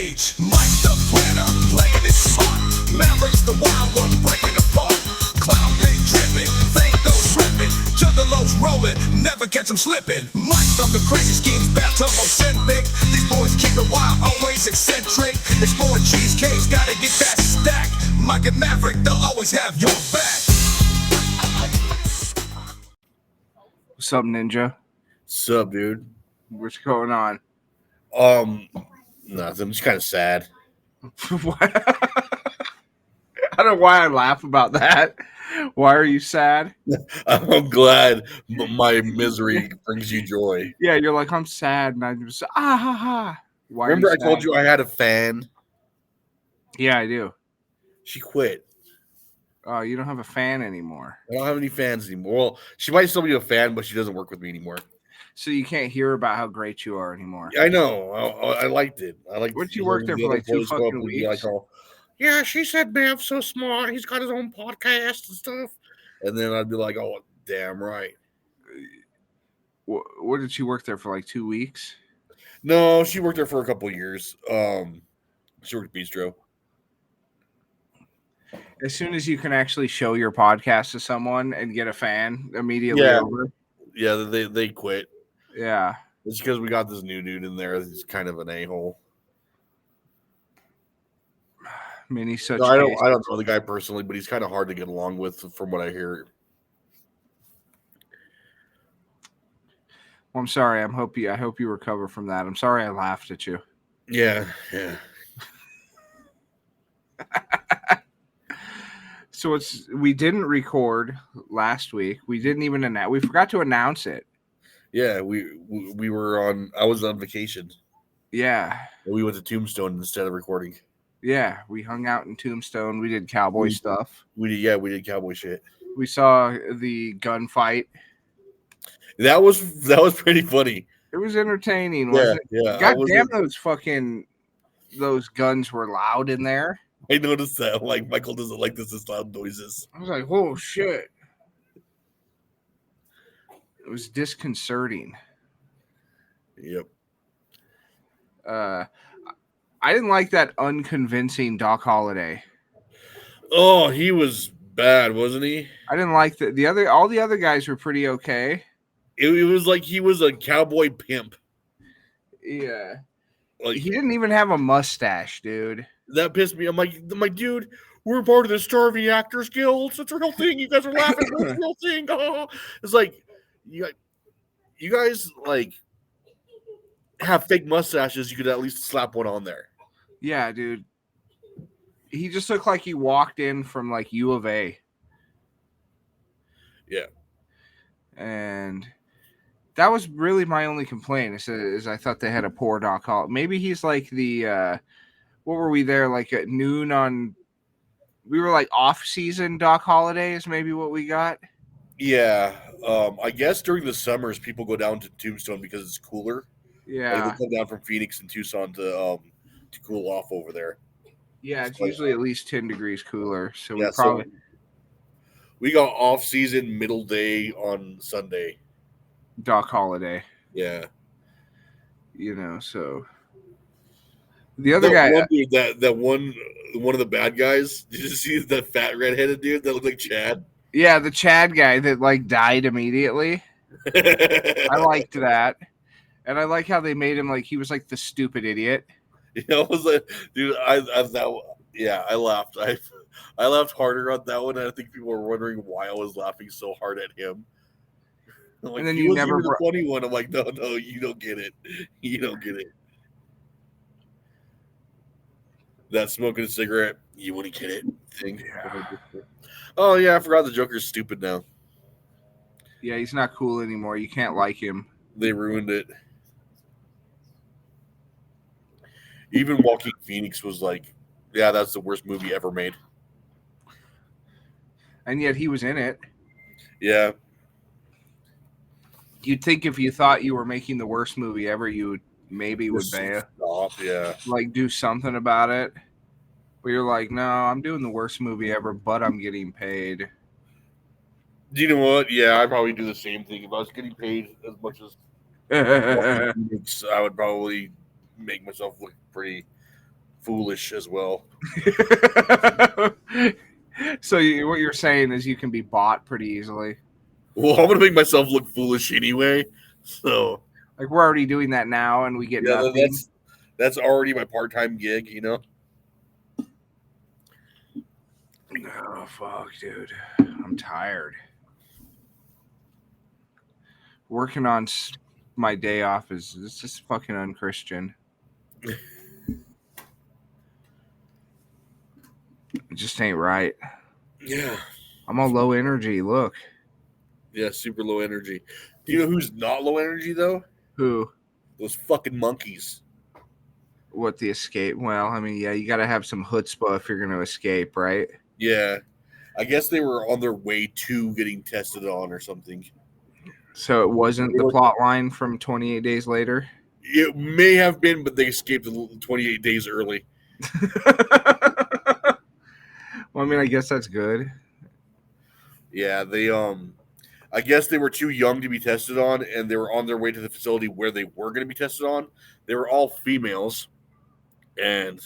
stage. Mike the planner, playing it smart. Maverick's the wild one, breaking apart. Clown big dripping, thing goes tripping. Juggalo's rolling, never catch them slipping. Mike from the crazy schemes, bathtub eccentric. These boys keep it wild, always eccentric. Exploring cheesecakes, gotta get that stack. Mike and Maverick, they'll always have your back. What's up, Ninja? Sup, dude? What's going on? Nothing. I'm just kind of sad. I don't know why I laugh about that. Why are you sad? I'm glad my misery brings you joy. Yeah, you're like, I'm sad, and I'm just ha ha. Why? Remember, I told you I had a fan. Yeah, I do. She quit. Oh, you don't have a fan anymore. I don't have any fans anymore. Well, she might still be a fan, but she doesn't work with me anymore. So you can't hear about how great you are anymore. I know. I liked it. I liked. What'd you work there for like 2 fucking weeks? Yeah, she said Bam's so smart. He's got his own podcast and stuff. And then I'd be like, oh, damn right. What did she work there for like 2 weeks? No, she worked there for a couple of years. She worked at Bistro. As soon as you can actually show your podcast to someone and get a fan immediately over. Yeah, they quit. Yeah. It's because we got this new dude in there that's kind of an a-hole. Many such. No, I don't know the guy personally, but he's kind of hard to get along with from what I hear. Well, I'm sorry. I hope you recover from that. I'm sorry I laughed at you. Yeah. So we didn't record last week. We didn't even announce. We forgot to announce it. Yeah, we were on. I was on vacation. Yeah. We went to Tombstone instead of recording. Yeah, we hung out in Tombstone. We did cowboy stuff. We did cowboy shit. We saw the gunfight. That was pretty funny. It was entertaining, wasn't it? Yeah. God damn, those guns were loud in there. I noticed that. Like, Michael doesn't like this loud noises. I was like, oh shit. It was disconcerting. Yep. I didn't like that unconvincing Doc Holliday. Oh, he was bad, wasn't he? I didn't like all the other guys were pretty okay. It was like he was a cowboy pimp. Yeah. Like, he didn't even have a mustache, dude. That pissed me. I'm like, dude, we're part of the Starving Actors Guild. It's a real thing. You guys are laughing. It's a real thing. Oh. It's like, you guys, like, have fake mustaches. You could at least slap one on there. Yeah, dude. He just looked like he walked in from, like, U of A. Yeah. And that was really my only complaint is I thought they had a poor Doc Holliday. Maybe he's like the what were we there like at noon on? We were like off season Doc Holliday is maybe what we got. Yeah, I guess during the summers people go down to Tombstone because it's cooler. Yeah, like they come down from Phoenix and Tucson to cool off over there. Yeah, it's usually at least 10 degrees cooler. So yeah, we got off season middle day on Sunday. Doc Holliday. Yeah, so. The other guy, one of the bad guys. Did you see that fat redheaded dude that looked like Chad? Yeah, the Chad guy that like died immediately. I liked that, and I like how they made him like he was like the stupid idiot. I was like, dude, I laughed. I laughed harder on that one. And I think people were wondering why I was laughing so hard at him. Like, and then you never the funny one. I'm like, no, you don't get it. You don't get it. That smoking a cigarette, you want to get it thing. Yeah. Oh yeah, I forgot the Joker's stupid now. Yeah, he's not cool anymore. You can't like him. They ruined it. Even Joaquin Phoenix was like, yeah, that's the worst movie ever made. And yet he was in it. Yeah. You'd think if you thought you were making the worst movie ever, you would stop, yeah. Like do something about it. But you're like, no, I'm doing the worst movie ever, but I'm getting paid. Do you know what? Yeah, I'd probably do the same thing. If I was getting paid as much as I would probably make myself look pretty foolish as well. So what you're saying is you can be bought pretty easily. Well, I'm gonna make myself look foolish anyway. So Like we're already doing that now, and we get yeah, nothing. that's already my part-time gig, you know. Oh fuck, dude, I'm tired. Working on my day off is just fucking unchristian. It just ain't right. Yeah. I'm all low energy. Look. Yeah, super low energy. Do you know who's not low energy though? Who? Those fucking monkeys. What, the escape? Well, I mean, yeah, you got to have some chutzpah if you're going to escape, right? Yeah. I guess they were on their way to getting tested on or something. So it wasn't the plot line from 28 Days Later? It may have been, but they escaped 28 days early. Well, I mean, I guess that's good. Yeah, they I guess they were too young to be tested on, and they were on their way to the facility where they were going to be tested on. They were all females, and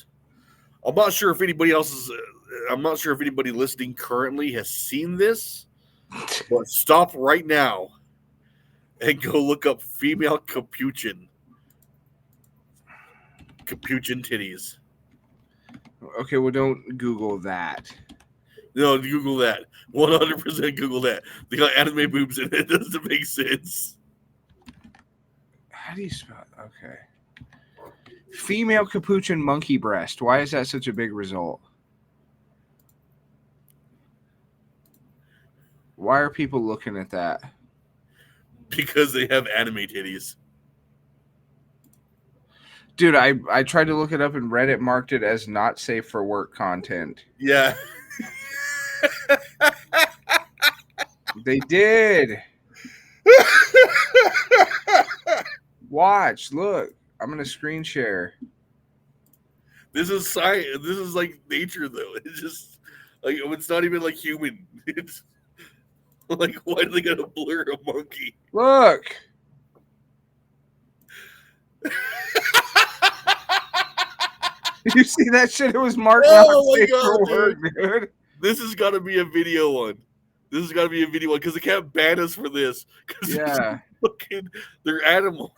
I'm not sure if anybody listening currently has seen this, but stop right now and go look up female capuchin titties. Okay, well, don't Google that. No, Google that. 100% Google that. They got anime boobs in it. It doesn't make sense. How do you spell it? Okay. Female capuchin monkey breast. Why is that such a big result? Why are people looking at that? Because they have anime titties. Dude, I tried to look it up and Reddit marked it as not safe for work content. Yeah. They did. Watch, look. I'm gonna screen share. This is science. This is like nature, though. It's just like it's not even like human. It's like, why are they gonna blur a monkey? Look. You see that shit? It was marked out safe for work, dude. This has got to be a video one. This has got to be a video one because they can't ban us for this. Yeah. They're animals.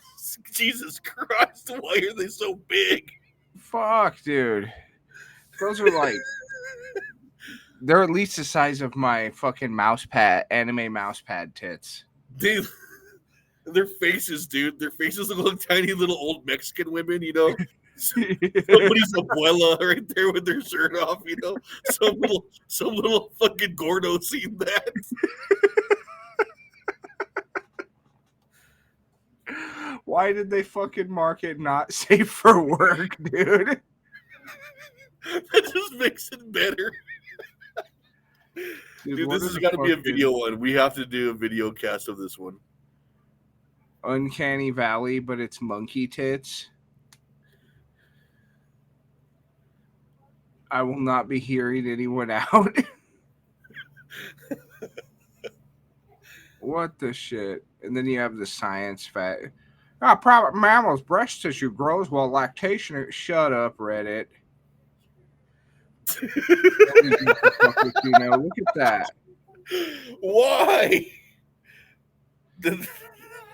Jesus Christ, why are they so big? Fuck, dude. Those are like, they're at least the size of my fucking anime mouse pad tits. Dude, their faces, dude. Their faces look like tiny little old Mexican women, you know? Somebody's abuela right there with their shirt off, you know? Some little fucking gordo seen that. Why did they fucking mark it not safe for work, dude? That just makes it better. Dude, this has got to be a video one. We have to do a video cast of this one. Uncanny Valley, but it's monkey tits. I will not be hearing anyone out. What the shit? And then you have the science fact. Private mammals' breast tissue grows while lactation. Shut up, Reddit. Look at that. Why?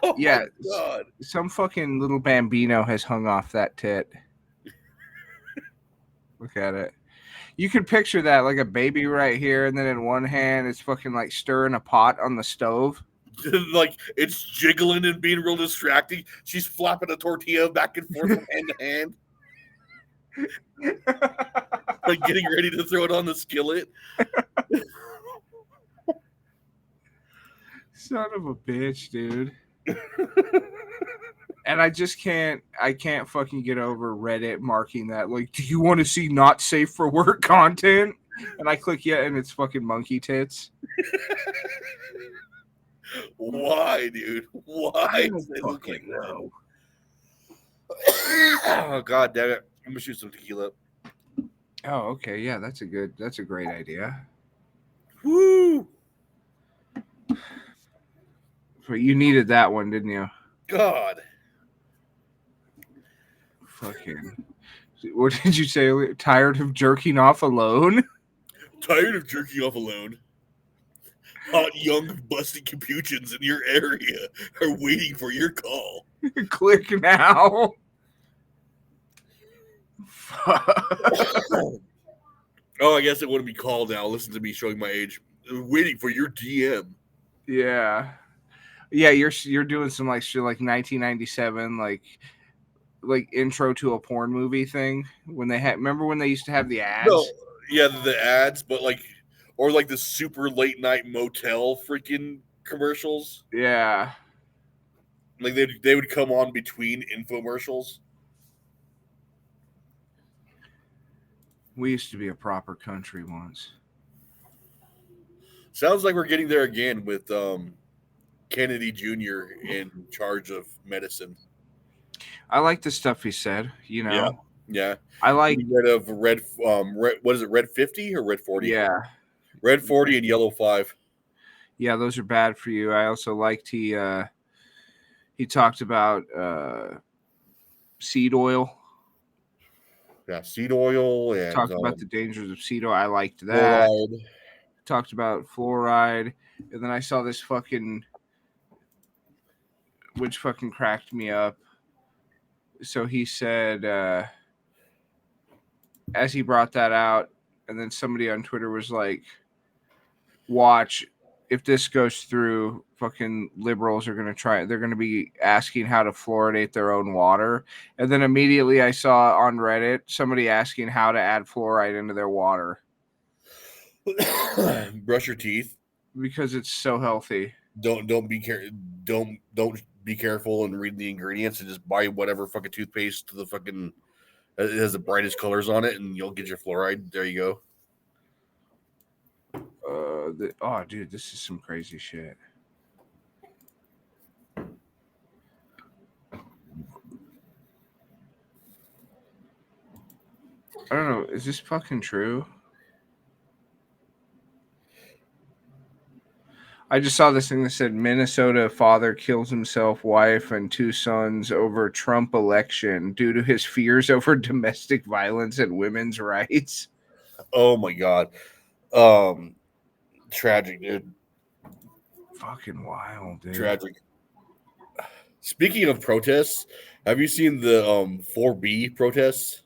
Oh yeah, God. Some fucking little bambino has hung off that tit. Look at it. You can picture that like a baby right here, and then in one hand it's fucking like stirring a pot on the stove. Like it's jiggling and being real distracting. She's flapping a tortilla back and forth from hand to hand. Like getting ready to throw it on the skillet. Son of a bitch, dude. And I can't fucking get over Reddit marking that. Like, do you want to see not safe for work content? And I click yeah, and it's fucking monkey tits. Why, dude? Why? They look like that? Oh God damn it! I'm gonna shoot some tequila. Oh, okay, yeah, that's a great idea. Woo! But you needed that one, didn't you? God. Fucking. What did you say? Tired of jerking off alone? Tired of jerking off alone? Hot, young, busty capuchins in your area are waiting for your call. Click now. Oh, I guess it wouldn't be called now. Listen to me showing my age. Waiting for your DM. Yeah. Yeah, you're doing some like shit like 1997 like intro to a porn movie thing when they had remember when they used to have the ads? No, yeah, the ads, but like, or like the super late night motel freaking commercials. Yeah. Like they would come on between infomercials. We used to be a proper country once. Sounds like we're getting there again with Kennedy Jr. in charge of medicine. I like the stuff he said, you know. Yeah. I like Getting rid of red. What is it? Red 50 or red 40? yeah. Red 40 and yellow 5. Yeah, those are bad for you. I also liked he talked about seed oil. Yeah, seed oil and Talked about the dangers of seed oil. I liked that. fluoride. Talked about fluoride, and then I saw this fucking, which fucking cracked me up. So he said, as he brought that out, and then somebody on Twitter was like, "Watch, if this goes through, fucking liberals are gonna try. They're gonna be asking how to fluoridate their own water." And then immediately I saw on Reddit somebody asking how to add fluoride into their water Brush your teeth. because it's so healthy. Don't be careful and read the ingredients and just buy whatever fucking toothpaste to the fucking it has the brightest colors on it and you'll get your fluoride. There you go. Oh, dude, this is some crazy shit. I don't know. Is this fucking true? I just saw this thing that said Minnesota father kills himself, wife, and 2 sons over Trump election due to his fears over domestic violence and women's rights. Oh my god. Tragic, dude. Fucking wild, dude. Tragic. Speaking of protests, have you seen the 4B protests?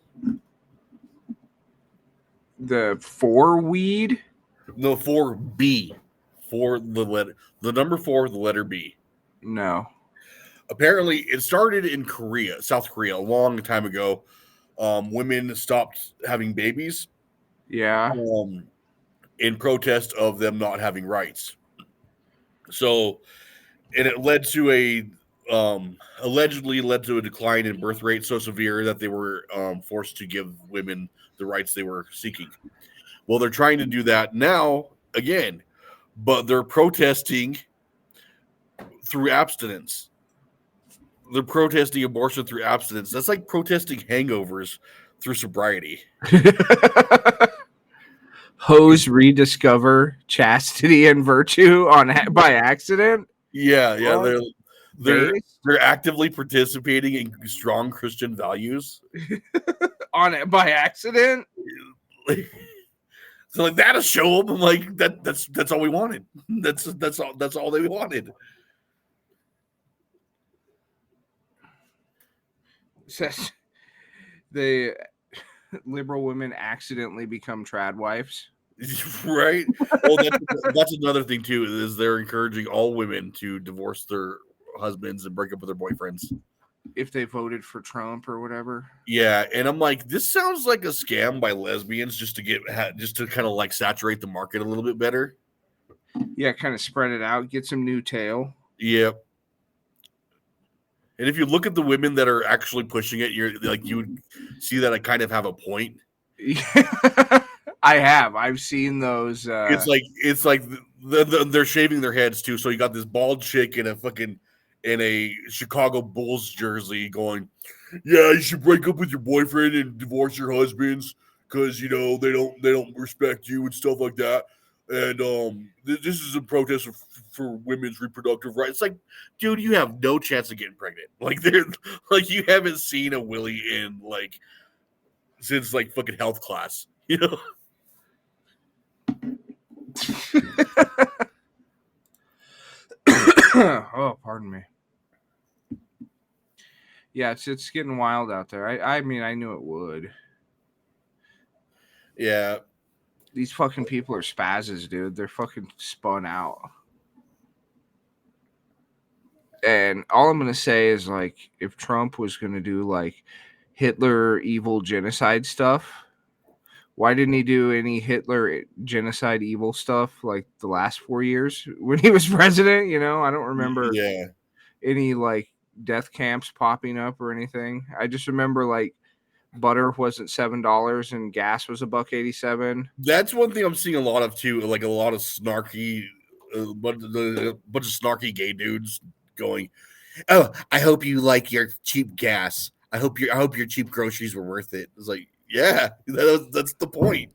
The 4 weed? No, 4B. For the number 4, the letter B. No. Apparently, it started in Korea, South Korea, a long time ago. Women stopped having babies. Yeah. In protest of them not having rights. So, and it led to allegedly led to a decline in birth rate so severe that they were forced to give women the rights they were seeking. Well, they're trying to do that now again, but they're protesting through abstinence. They're protesting abortion through abstinence. That's like protesting hangovers through sobriety. Hoes rediscover chastity and virtue by accident. Yeah, What? they're actively participating in strong Christian values on it by accident. So like that'll show them. I'm like that's all we wanted. That's all they wanted. Says the liberal women accidentally become trad wives. Right. Well, that's another thing too. Is they're encouraging all women to divorce their husbands and break up with their boyfriends if they voted for Trump or whatever. Yeah, and I'm like, this sounds like a scam by lesbians just to kind of like saturate the market a little bit better. Yeah, kind of spread it out, get some new tail. Yep. And if you look at the women that are actually pushing it, you're like you would see that I kind of have a point. I've seen those. It's like they're shaving their heads too. So you got this bald chick in a Chicago Bulls jersey going, yeah, you should break up with your boyfriend and divorce your husbands because they don't respect you and stuff like that. And this is a protest for women's reproductive rights. It's like, dude, you have no chance of getting pregnant. Like you haven't seen a willy in like since like fucking health class, you know. Oh, pardon me. Yeah, it's getting wild out there. I mean, I knew it would. Yeah, These fucking people are spazzes, dude. They're fucking spun out. And all I'm gonna say is, like, if Trump was gonna do like Hitler evil genocide stuff, why didn't he do any Hitler genocide evil stuff like the last 4 years when he was president? You know, I don't remember yeah. any like death camps popping up or anything. I just remember like butter wasn't $7 and gas was $1.87. That's one thing I'm seeing a lot of too. Like a lot of snarky, bunch of snarky gay dudes going, "Oh, I hope you like your cheap gas. I hope your cheap groceries were worth it." It's like, yeah, that's the point.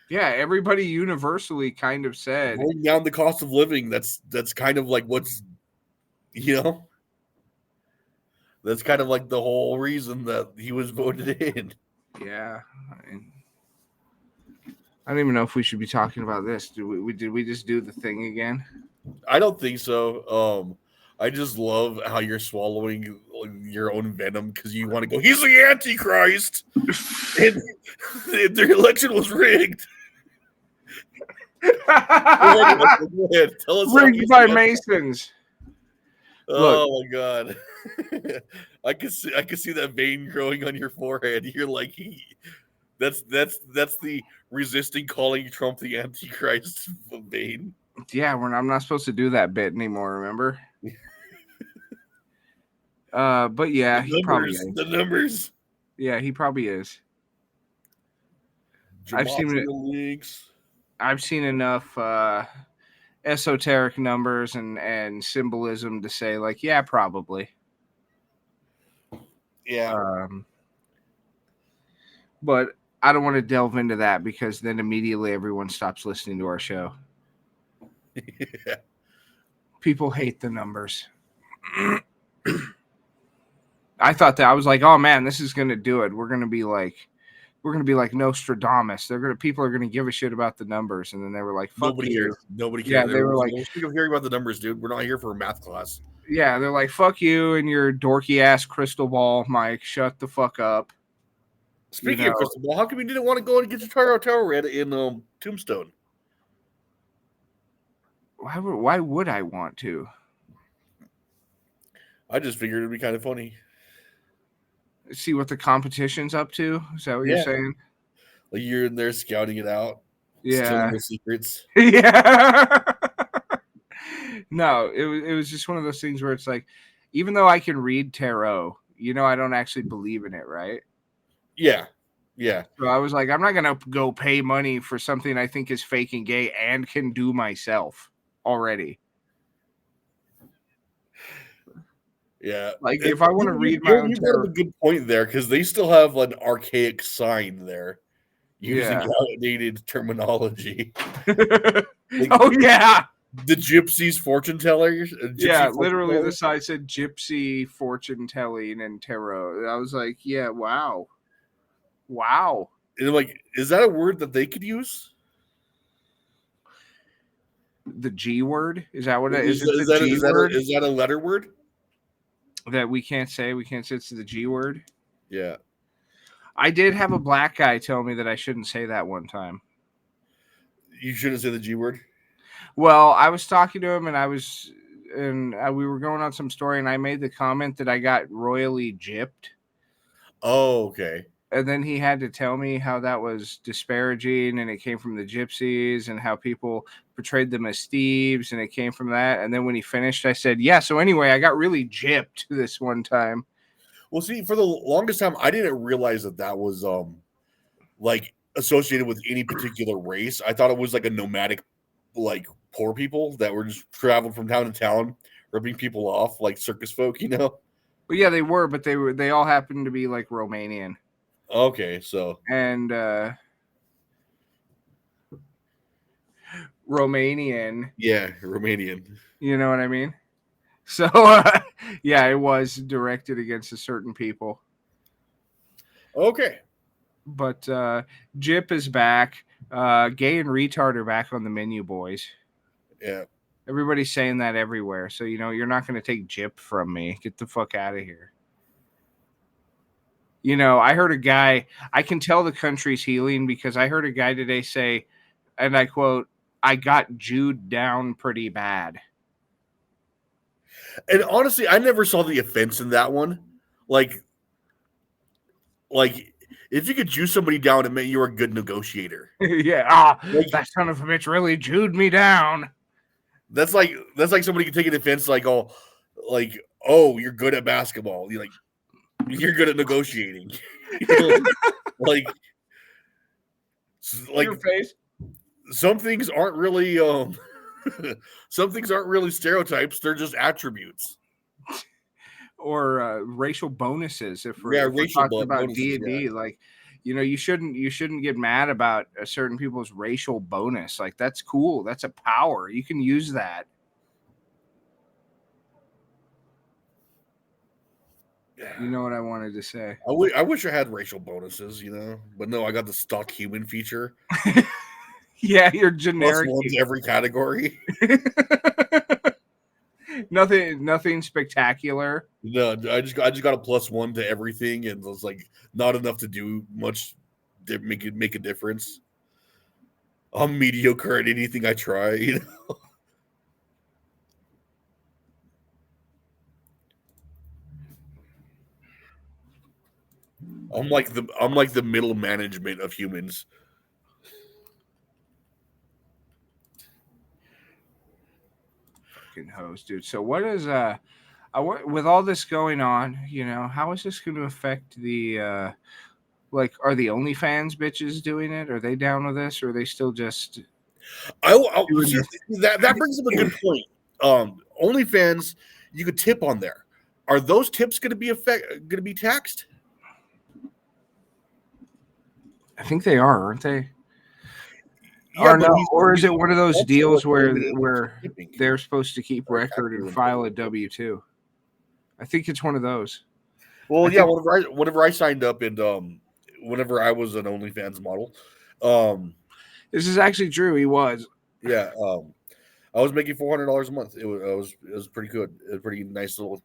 Yeah, everybody universally kind of said, Going down the cost of living. That's kind of like what's, you know, that's kind of like the whole reason that he was voted in. yeah. I don't even know if we should be talking about this. Did we just do the thing again? I don't think so. I just love how you're swallowing your own venom because you want to go, he's the Antichrist, and their election was rigged. Go ahead, tell us how Rigged he's by the Masons. Oh my god. I can see that vein growing on your forehead. You're like, that's the resisting calling Trump the Antichrist vein. Yeah, I'm not supposed to do that bit anymore, remember? But yeah, he probably is. The numbers. Yeah, he probably is. I've seen enough esoteric numbers and symbolism to say, like, yeah, probably. Yeah. But I don't want to delve into that because then immediately everyone stops listening to our show. Yeah. People hate the numbers. I thought that I was like, oh man, this is gonna do it. We're gonna be like Nostradamus. People are gonna give a shit about the numbers, and then they were like, fuck Nobody you. cares. Nobody cares. Yeah, they were like, sick of hearing about the numbers, dude. We're not here for a math class. Yeah, they're like, fuck you and your dorky ass crystal ball, Mike. Shut the fuck up. Speaking of crystal ball, how come you didn't want to go and get your tower read in Tombstone? Why would I want to? I just figured it'd be kind of funny. See what the competition's up to? Is that what you're saying? Like you're in there scouting it out. Yeah. Stealing the secrets. Yeah. No, it was just one of those things where it's like, even though I can read tarot, I don't actually believe in it, right? Yeah. Yeah. So I was like, I'm not going to go pay money for something I think is fake and gay and can do myself already. Yeah. Like, if I want to read my own tarot. You have a good point there because they still have an archaic sign there using outdated terminology. Oh, yeah. The gypsies fortune tellers. Literally the side said gypsy fortune telling and tarot. I was like, yeah, wow. And I'm like, is that a word that they could use? The G word? Is that what it is? Is that a letter word? That we can't say? We can't say it's the G word? Yeah. I did have a black guy tell me that I shouldn't say that one time. You shouldn't say the G word? Well, I was talking to him we were going on some story and I made the comment that I got royally gypped. Oh, okay. And then he had to tell me how that was disparaging and it came from the gypsies and how people portrayed them as thieves and it came from that. And then when he finished, I said, yeah, so anyway, I got really gypped this one time. Well, see, for the longest time, I didn't realize that was like associated with any particular race. I thought it was like a nomadic, like poor people that were just traveling from town to town, ripping people off like circus folk, Well, yeah, they were, but they all happened to be like Romanian. Okay, so and Romanian. Yeah, Romanian. You know what I mean? So yeah, it was directed against a certain people. Okay. But Jip is back. Gay and retard are back on the menu, boys. Yeah. Everybody's saying that everywhere. So, you're not going to take Jip from me. Get the fuck out of here. I heard a guy, I can tell the country's healing because I heard a guy today say, and I quote, I got Jewed down pretty bad. And honestly, I never saw the offense in that one. Like if you could Jew somebody down, it meant you were a good negotiator. Yeah. That son of a bitch really Jewed me down. That's like somebody could take an offense oh, you're good at basketball. You're good at negotiating. like Your face. Some things aren't really stereotypes, they're just attributes. Or racial bonuses if we're talking about D&D. Like, you shouldn't get mad about certain people's racial bonus. Like, that's cool. That's a power. You can use that. You know what I wanted to say? I wish I had racial bonuses, but no, I got the stock human feature. Yeah, you're generic. +1 to every category. Nothing spectacular. No, I just got a +1 to everything, and it's like not enough to do much to make a difference. I'm mediocre at anything I try. I'm like the middle management of humans. Fucking hoes, dude. So what is with all this going on, how is this going to affect the are the OnlyFans bitches doing it? Are they down with this, or are they still just that brings up a good point. OnlyFans, you could tip on there. Are those tips going to be taxed? I think they are, aren't they? Yeah, or is it one of those deals where they're supposed to keep record and file a W-2? I think it's one of those. Well, whenever I signed up and whenever I was an OnlyFans model, this is actually true. He was. Yeah, I was making $400 a month. It was pretty good. A pretty nice little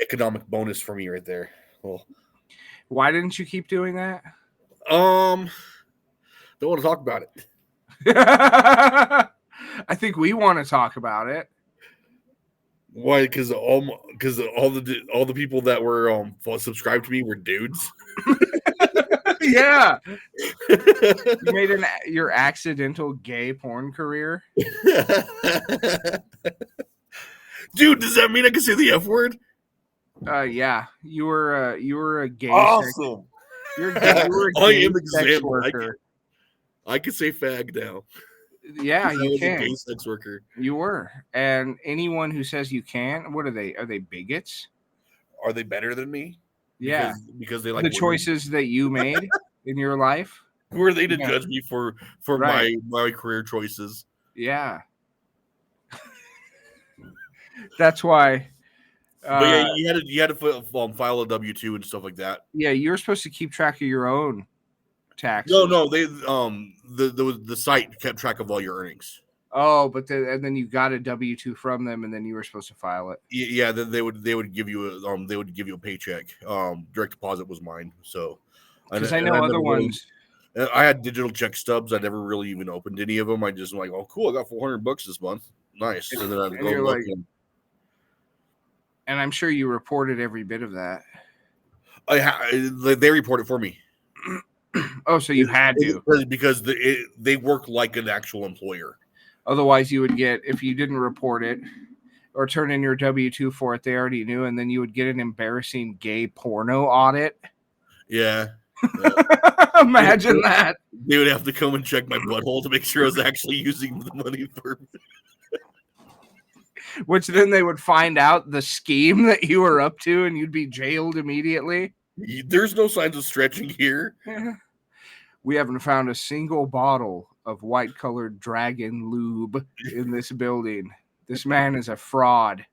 economic bonus for me right there. Well, why didn't you keep doing that? Don't want to talk about it. I think we want to talk about it. Why? Because all the people that were subscribed to me were dudes. Yeah, you made your accidental gay porn career. Dude, does that mean I can say the F word? Yeah, you were a gay. Awesome. You were a gay sex worker. I can say fag now. Yeah, you can. A gay sex worker. You were, and anyone who says you can't, what are they? Are they bigots? Are they better than me? Yeah, because they like the choices that you made in your life. Who are they to judge me for right. my career choices? Yeah, that's why. But yeah, you had to file a W-2 and stuff like that. Yeah, you're supposed to keep track of your own taxes. No, they the site kept track of all your earnings. Oh, but and then you got a W-2 from them, and then you were supposed to file it. Yeah, then they would give you a paycheck. Direct deposit was mine, so because I know other ones. I had digital check stubs. I never really even opened any of them. I just like, oh, cool, I got $400 this month. Nice, and then I'd go look. And I'm sure you reported every bit of that. They report it for me. Oh, so you had to because they work like an actual employer. Otherwise, you would get, if you didn't report it or turn in your W-2 for it, they already knew, and then you would get an embarrassing gay porno audit. Yeah. Imagine that. They would have to come and check my butthole to make sure I was actually using the money for. Which then they would find out the scheme that you were up to, and you'd be jailed immediately. There's no signs of stretching here. We haven't found a single bottle of white-colored dragon lube in this building. This man is a fraud.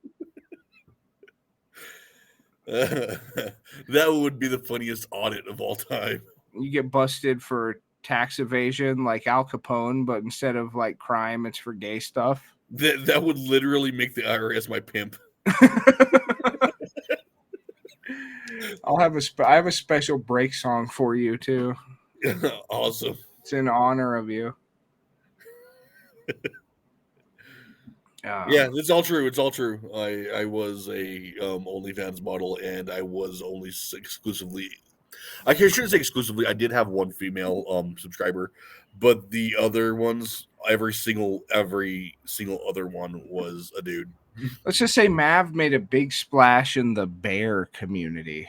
That would be the funniest audit of all time. You get busted for tax evasion like Al Capone, but instead of like crime, it's for gay stuff. That would literally make the IRS my pimp. I have a special break song for you too. Awesome. It's in honor of you. Yeah, it's all true. It's all true. I was a OnlyFans model, and I was only exclusively. I shouldn't say exclusively. I did have one female subscriber, but the other ones, every single other one was a dude. Let's just say Mav made a big splash in the bear community.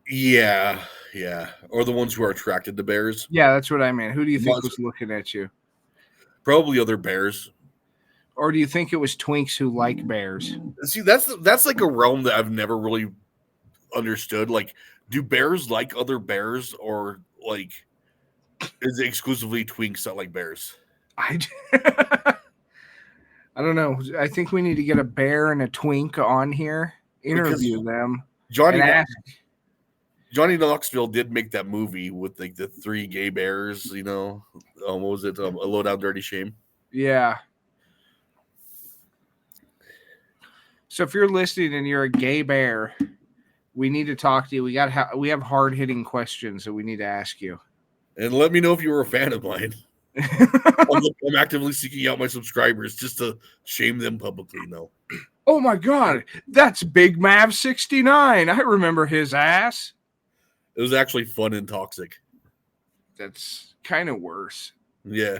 Yeah, or the ones who are attracted to bears. Yeah, that's what I mean. Who do you think was looking at you? Probably other bears. Or do you think it was twinks who like bears? See, that's like a realm that I've never really understood. Like, do bears like other bears, or like is it exclusively twinks that like bears? I don't know. I think we need to get a bear and a twink on here, interview them. Johnny Knoxville did make that movie with like the 3 gay bears, you know. What was it? A Low Down Dirty Shame. Yeah. So if you're listening and you're a gay bear, we need to talk to you. We have hard-hitting questions that we need to ask you. And let me know if you were a fan of mine. I'm actively seeking out my subscribers just to shame them publicly. No. Oh my God, that's Big Mav 69. I remember his ass. It was actually fun and toxic. That's kind of worse. Yeah.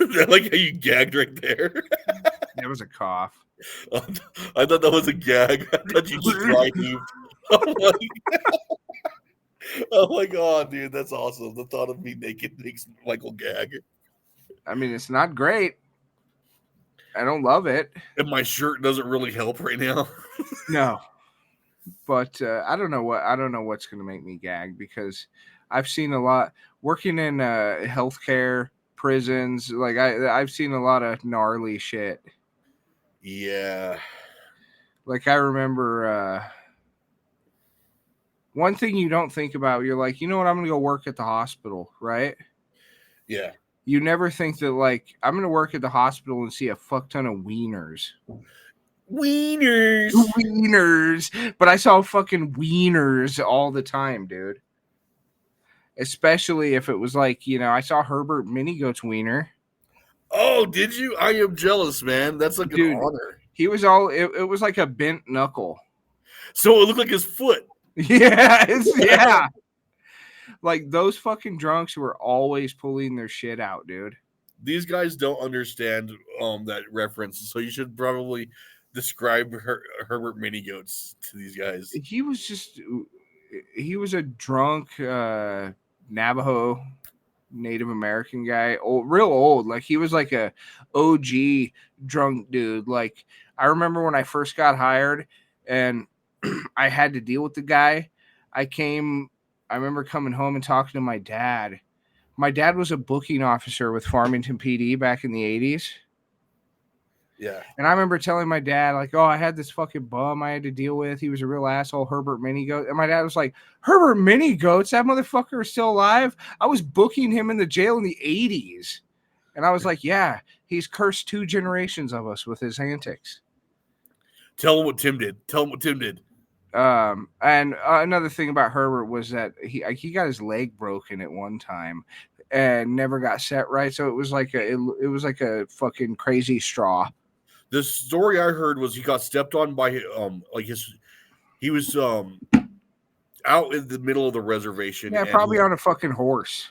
I like how you gagged right there. That was a cough. I thought that was a gag. I thought you just dry heaved. Oh my God, dude, that's awesome. The thought of me naked makes Michael gag. I mean, it's not great. I don't love it. And my shirt doesn't really help right now. No. But I don't know what's going to make me gag, because I've seen a lot working in healthcare, prisons. Like I've seen a lot of gnarly shit. Yeah. Like I remember one thing you don't think about, you're like, you know what, I'm going to go work at the hospital, right? Yeah. You never think that, like, I'm going to work at the hospital and see a fuck ton of wieners. Wieners. But I saw fucking wieners all the time, dude. Especially if it was like, you know, I saw Herbert Minigoat's wiener. Oh, did you? I am jealous, man. That's like an honor. He was all, it was like a bent knuckle. So it looked like his foot. Yeah. Like those fucking drunks were always pulling their shit out, dude. These guys don't understand that reference, so you should probably describe Herbert Minigoats to these guys. He was a drunk Navajo Native American guy, real old. Like he was like a OG drunk dude. Like I remember when I first got hired and I had to deal with the guy. I remember coming home and talking to my dad. My dad was a booking officer with Farmington PD back in the 80s. Yeah. And I remember telling my dad, like, oh, I had this fucking bum I had to deal with. He was a real asshole, Herbert Minigoat. And my dad was like, Herbert Minigoats? That motherfucker is still alive? I was booking him in the jail in the 80s. And I was like, yeah, he's cursed 2 generations of us with his antics. Tell him what Tim did. And another thing about Herbert was that he got his leg broken at one time and never got set right. So it was like a fucking crazy straw. The story I heard was he got stepped on by he was out in the middle of the reservation. Yeah, probably on a fucking horse.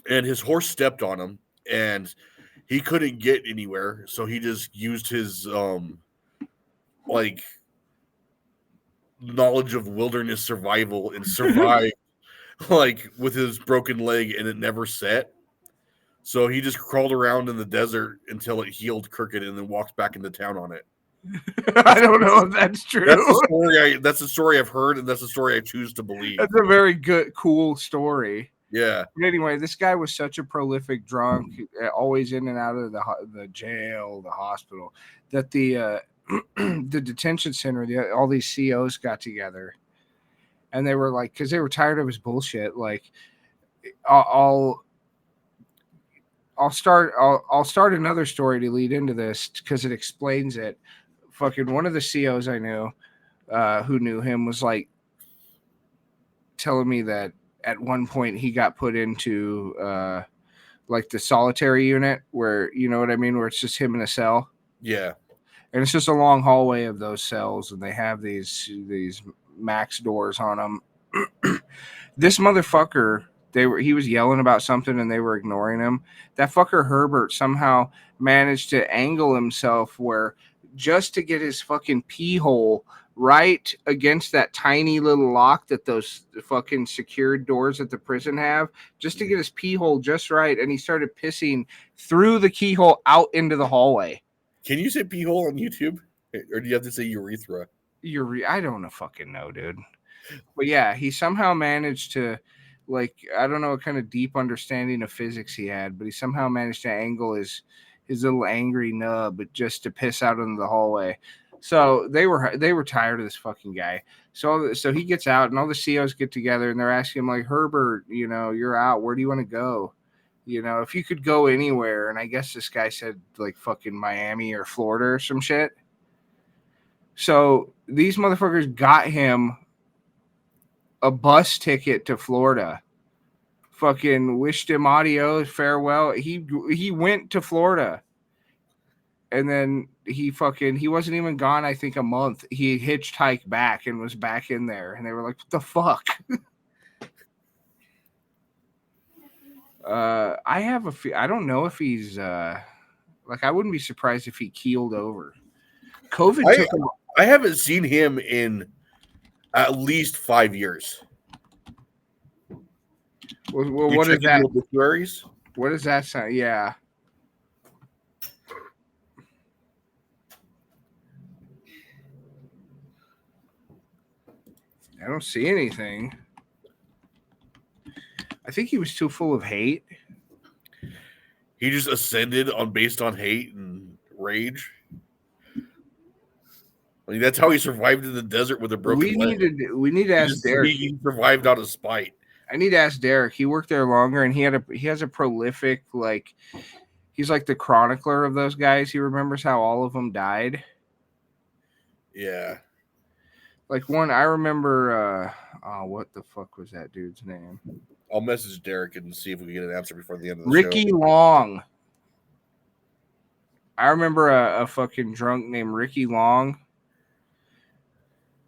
And his horse stepped on him and he couldn't get anywhere. So he just used his knowledge of wilderness survival and survived like with his broken leg, and it never set. So he just crawled around in the desert until it healed crooked and then walked back into town on it. I don't know if that's true. That's the story I've heard, and that's the story I choose to believe. That's a very cool story. Yeah. But anyway, this guy was such a prolific drunk, always in and out of the jail, the hospital, that the the detention center, all these COs got together, and they were like, because they were tired of his bullshit. Like, I'll I'll start another story to lead into this because it explains it. Fucking one of the COs I knew, who knew him, was like telling me that at one point he got put into like the solitary unit, where, you know what I mean, where it's just him in a cell. Yeah. And it's just a long hallway of those cells, and they have these max doors on them. This motherfucker, he was yelling about something and they were ignoring him. That fucker Herbert somehow managed to angle himself where, just to get his fucking pee hole right against that tiny little lock that those fucking secured doors at the prison have, just to get his pee hole just right, and he started pissing through the keyhole out into the hallway. Can you say pee hole on YouTube, or do you have to say urethra? I don't fucking know, dude. But yeah, he somehow managed to, like, I don't know what kind of deep understanding of physics he had, but he somehow managed to angle his little angry nub just to piss out into the hallway. So they were tired of this fucking guy. So he gets out, and all the COs get together, and they're asking him, like, Herbert, you know, you're out. Where do you want to go? You know, if you could go anywhere. And I guess this guy said, like, fucking Miami or Florida or some shit. So these motherfuckers got him a bus ticket to Florida. Fucking wished him adios, farewell. He went to Florida. And then he wasn't even gone, I think, a month. He hitchhiked back and was back in there. And they were like, what the fuck? I don't know if he's like, I wouldn't be surprised if he keeled over. COVID took him. I haven't seen him in at least 5 years. Well, what is that? Obituaries? What does that sound? Yeah. I don't see anything. I think he was too full of hate. He just ascended based on hate and rage. I mean, that's how he survived in the desert with a broken leg. We need to ask Derek. He survived out of spite. I need to ask Derek. He worked there longer, and he has a prolific, like, he's like the chronicler of those guys. He remembers how all of them died. Yeah. Like one, I remember. What the fuck was that dude's name? I'll message Derek and see if we can get an answer before the end of the Ricky show. Long. I remember a fucking drunk named Ricky Long.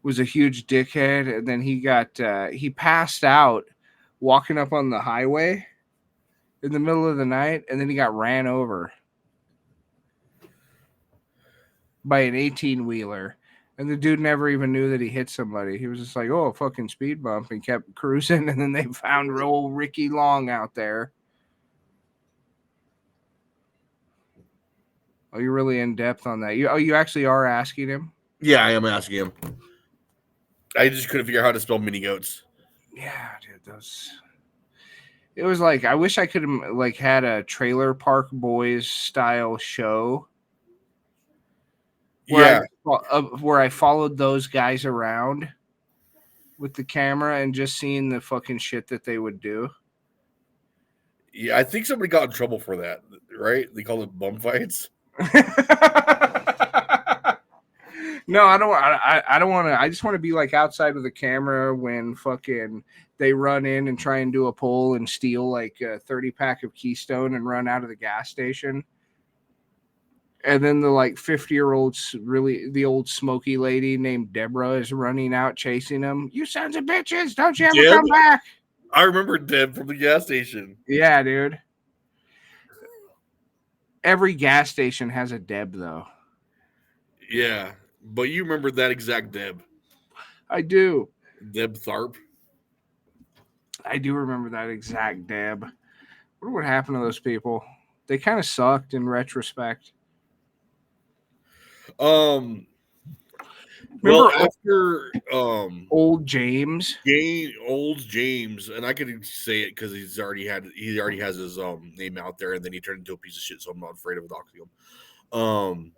Was a huge dickhead, and then he passed out walking up on the highway in the middle of the night, and then he got ran over by an 18-wheeler. And the dude never even knew that he hit somebody. He was just like, oh, fucking speed bump, and kept cruising. And then they found old Ricky Long out there. Oh, you're really in depth on that. You actually are asking him? Yeah, I am asking him. I just couldn't figure out how to spell mini goats. Yeah, dude, it was like, I wish I could have like had a Trailer Park Boys style show. Where I followed those guys around with the camera and just seeing the fucking shit that they would do. Yeah, I think somebody got in trouble for that, right? They call it bum fights. No, I don't want to. I just want to be like outside of the camera when fucking they run in and try and do a pull and steal like a 30-pack of Keystone and run out of the gas station. And then the like 50-year-olds, really the old smoky lady named Deborah is running out chasing them. You sons of bitches! Don't you ever come back? I remember Deb from the gas station. Yeah, dude. Every gas station has a Deb, though. Yeah, but you remember that exact Deb. I do. Deb Tharp. I do remember that exact Deb. I wonder what happened to those people. They kind of sucked in retrospect. Remember after old James, old James, and I could say it because he already has his name out there, and then he turned into a piece of shit, so I'm not afraid of doxing him.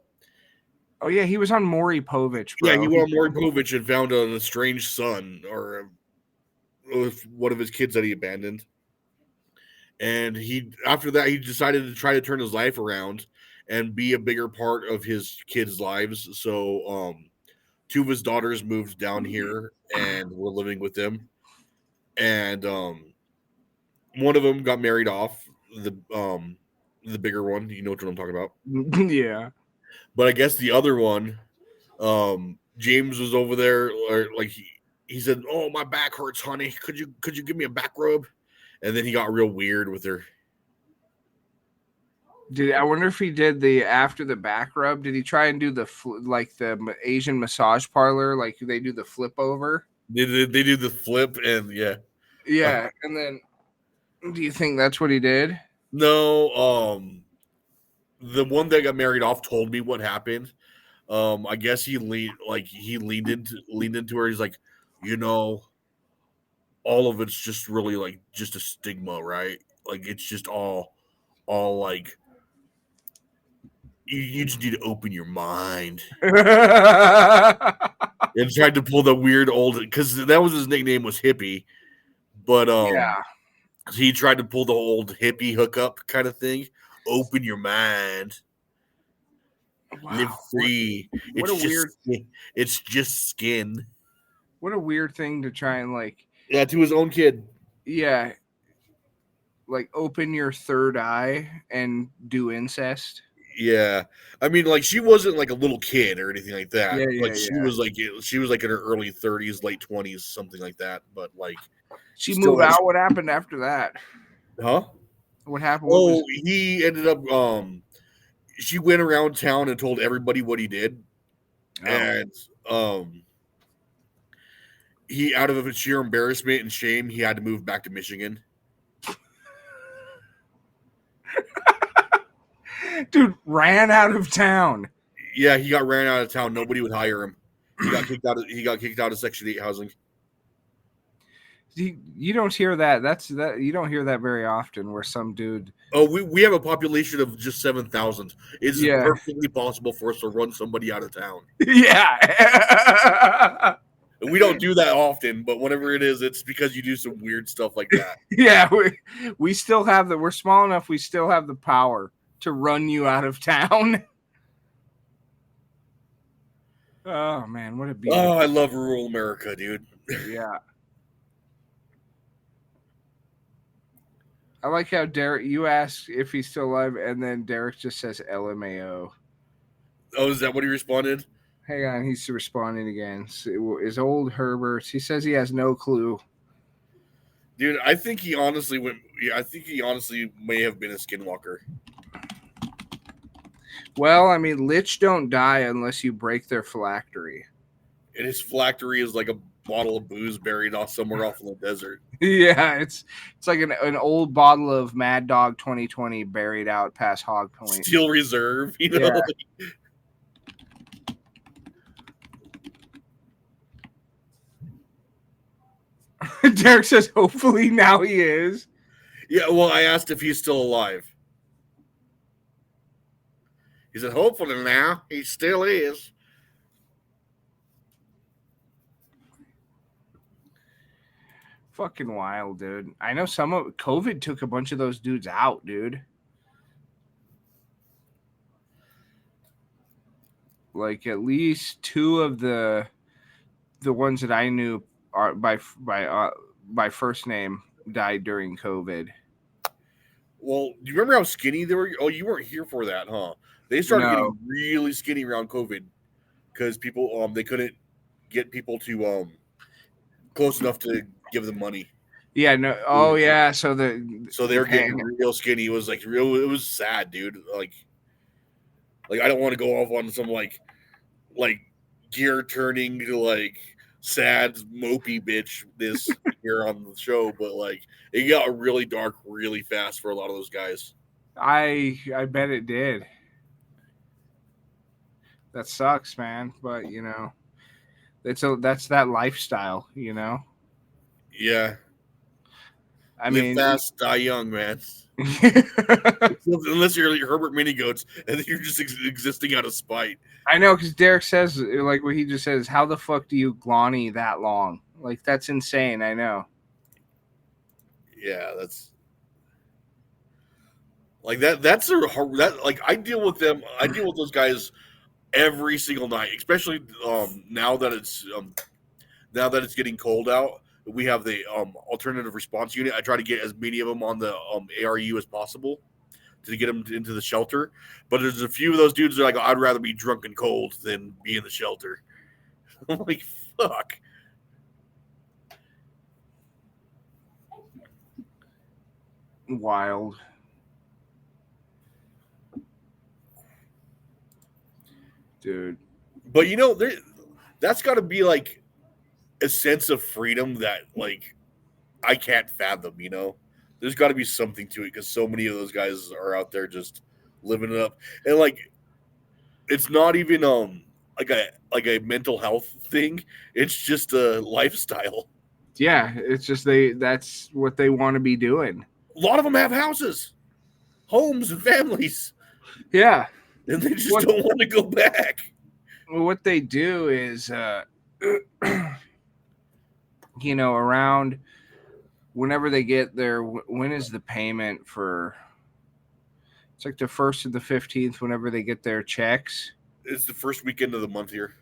Oh yeah, he was on Maury Povich, Yeah, he bro. went on Maury Povich and found an estranged son or with one of his kids that he abandoned. And after that, he decided to try to turn his life around and be a bigger part of his kids' lives. So, two of his daughters moved down here and were living with them. And one of them got married off. The bigger one, you know what I'm talking about. Yeah. But I guess the other one, James was over there, or like he said, "Oh, my back hurts, honey. Could you give me a back rub?" And then he got real weird with her. I wonder if he did the after the back rub? Did he try and do the like the Asian massage parlor, like they do the flip over? They do the flip, and yeah. Yeah, and then do you think that's what he did? No, the one that got married off told me what happened. I guess he leaned into her. He's like, you know, all of it's just really like just a stigma, right? Like it's just all like you just need to open your mind. And tried to pull the weird old because that was his nickname was hippie, but Yeah. he tried to pull the old hippie hookup kind of thing. Open your mind. Live Wow. free. What a weird It's just skin. what a weird thing to try and like Yeah, to his own kid. yeah, like open your third eye and do incest. Yeah, I mean, like she wasn't like a little kid or anything like that. Yeah, Like yeah, yeah. she was like in her early 30s, late 20s, something like that. But like, She still moved has, out. What happened after that? huh? What happened? What was Oh, he ended up. She went around town and told everybody what he did, oh. and he, out of sheer embarrassment and shame, he had to move back to Michigan. Dude ran out of town. Yeah, he got ran out of town. Nobody would hire him. He got kicked out. He got kicked out of Section 8 housing. You don't hear that. You don't hear that very often. Where some dude. Oh, we have a population of just 7,000. It's Yeah. perfectly possible for us to run somebody out of town. Yeah. And we don't do that often, but whenever it is, it's because you do some weird stuff like that. Yeah. We still have the. We're small enough. We still have the power to run you out of town. Oh man, what a beautiful. Oh, I love rural America, dude. Yeah. I like how Derek, you ask if he's still alive, and then Derek just says LMAO. Oh, is that what he responded? Hang on, he's responding again. Is old Herbert. He says he has no clue. Dude, I think he honestly went. Yeah, I think he honestly may have been a skinwalker. Well, I mean, Lich don't die unless you break their phylactery. And his phylactery is like a bottle of booze buried off somewhere off in the desert. Yeah, it's like an old bottle of Mad Dog 2020 buried out past Hog Point. Steel Reserve, you know. Yeah. Derek says, hopefully now he is. Yeah, well, I asked if he's still alive. He said, hopefully now he still is. Fucking wild, dude. I know some of COVID took a bunch of those dudes out, dude. Like at least two of the ones that I knew are by first name died during COVID. Well, do you remember how skinny they were? Oh, you weren't here for that, huh? They started getting really skinny around COVID because people they couldn't get people to close enough to give them money. Yeah, no. Oh yeah, so they were getting real skinny. It was like real. It was sad, dude. Like I don't want to go off on some like gear turning to like sad mopey bitch this here on the show, but like it got really dark really fast for a lot of those guys. I bet it did. That sucks, man. But you know, that's that lifestyle, you know. Yeah. I Live mean, fast, die young, man. Unless you're like Herbert Minigoats, and then you're just existing out of spite. I know, because Derek says, like what he just says, how the fuck do you glawny that long? Like, that's insane. I know. Yeah, that's like that. That's their that. Like I deal with them. I deal with those guys every single night, especially now that it's getting cold out. We have the alternative response unit. I try to get as many of them on the ARU as possible to get them into the shelter. But there's a few of those dudes that are like, I'd rather be drunk and cold than be in the shelter. I'm like, fuck. Wild. Dude. But that's got to be like a sense of freedom that like I can't fathom. There's got to be something to it because so many of those guys are out there just living it up, and like it's not even like a mental health thing. It's just a lifestyle. Yeah, it's just that's what they want to be doing. A lot of them have houses, homes, and families. Yeah. And they just don't want to go back. Well, what they do is, around whenever they get their, when is the payment for, it's like the 1st and the 15th, whenever they get their checks. It's the first weekend of the month here.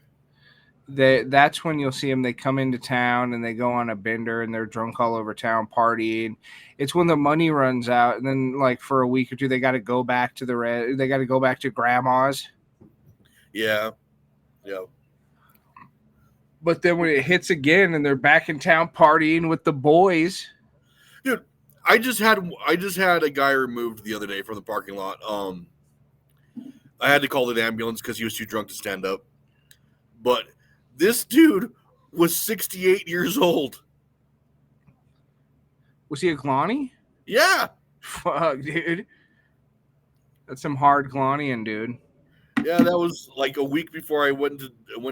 That's when you'll see them. They come into town and they go on a bender and they're drunk all over town partying. It's when the money runs out, and then like for a week or two they got to go back to they got to go back to grandma's. Yeah. But then when it hits again and they're back in town partying with the boys. Dude, I just had a guy removed the other day from the parking lot. I had to call the ambulance because he was too drunk to stand up. But this dude was 68 years old. Was he a glawny? Yeah. Fuck, dude. That's some hard glawnying, dude. Yeah, that was like a week before I went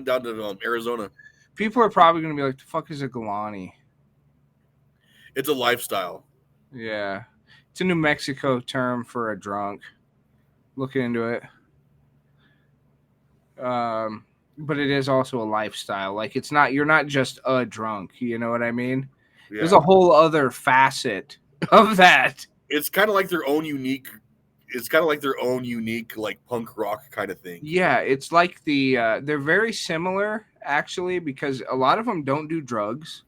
down to Arizona. People are probably going to be like, the fuck is a glawny? It's a lifestyle. Yeah. It's a New Mexico term for a drunk. Look into it. But it is also a lifestyle. Like you're not just a drunk. You know what I mean? Yeah. There's a whole other facet of that. It's kind of like their own unique. It's kind of like their own unique, like punk rock kind of thing. Yeah, it's like they're very similar actually because a lot of them don't do drugs.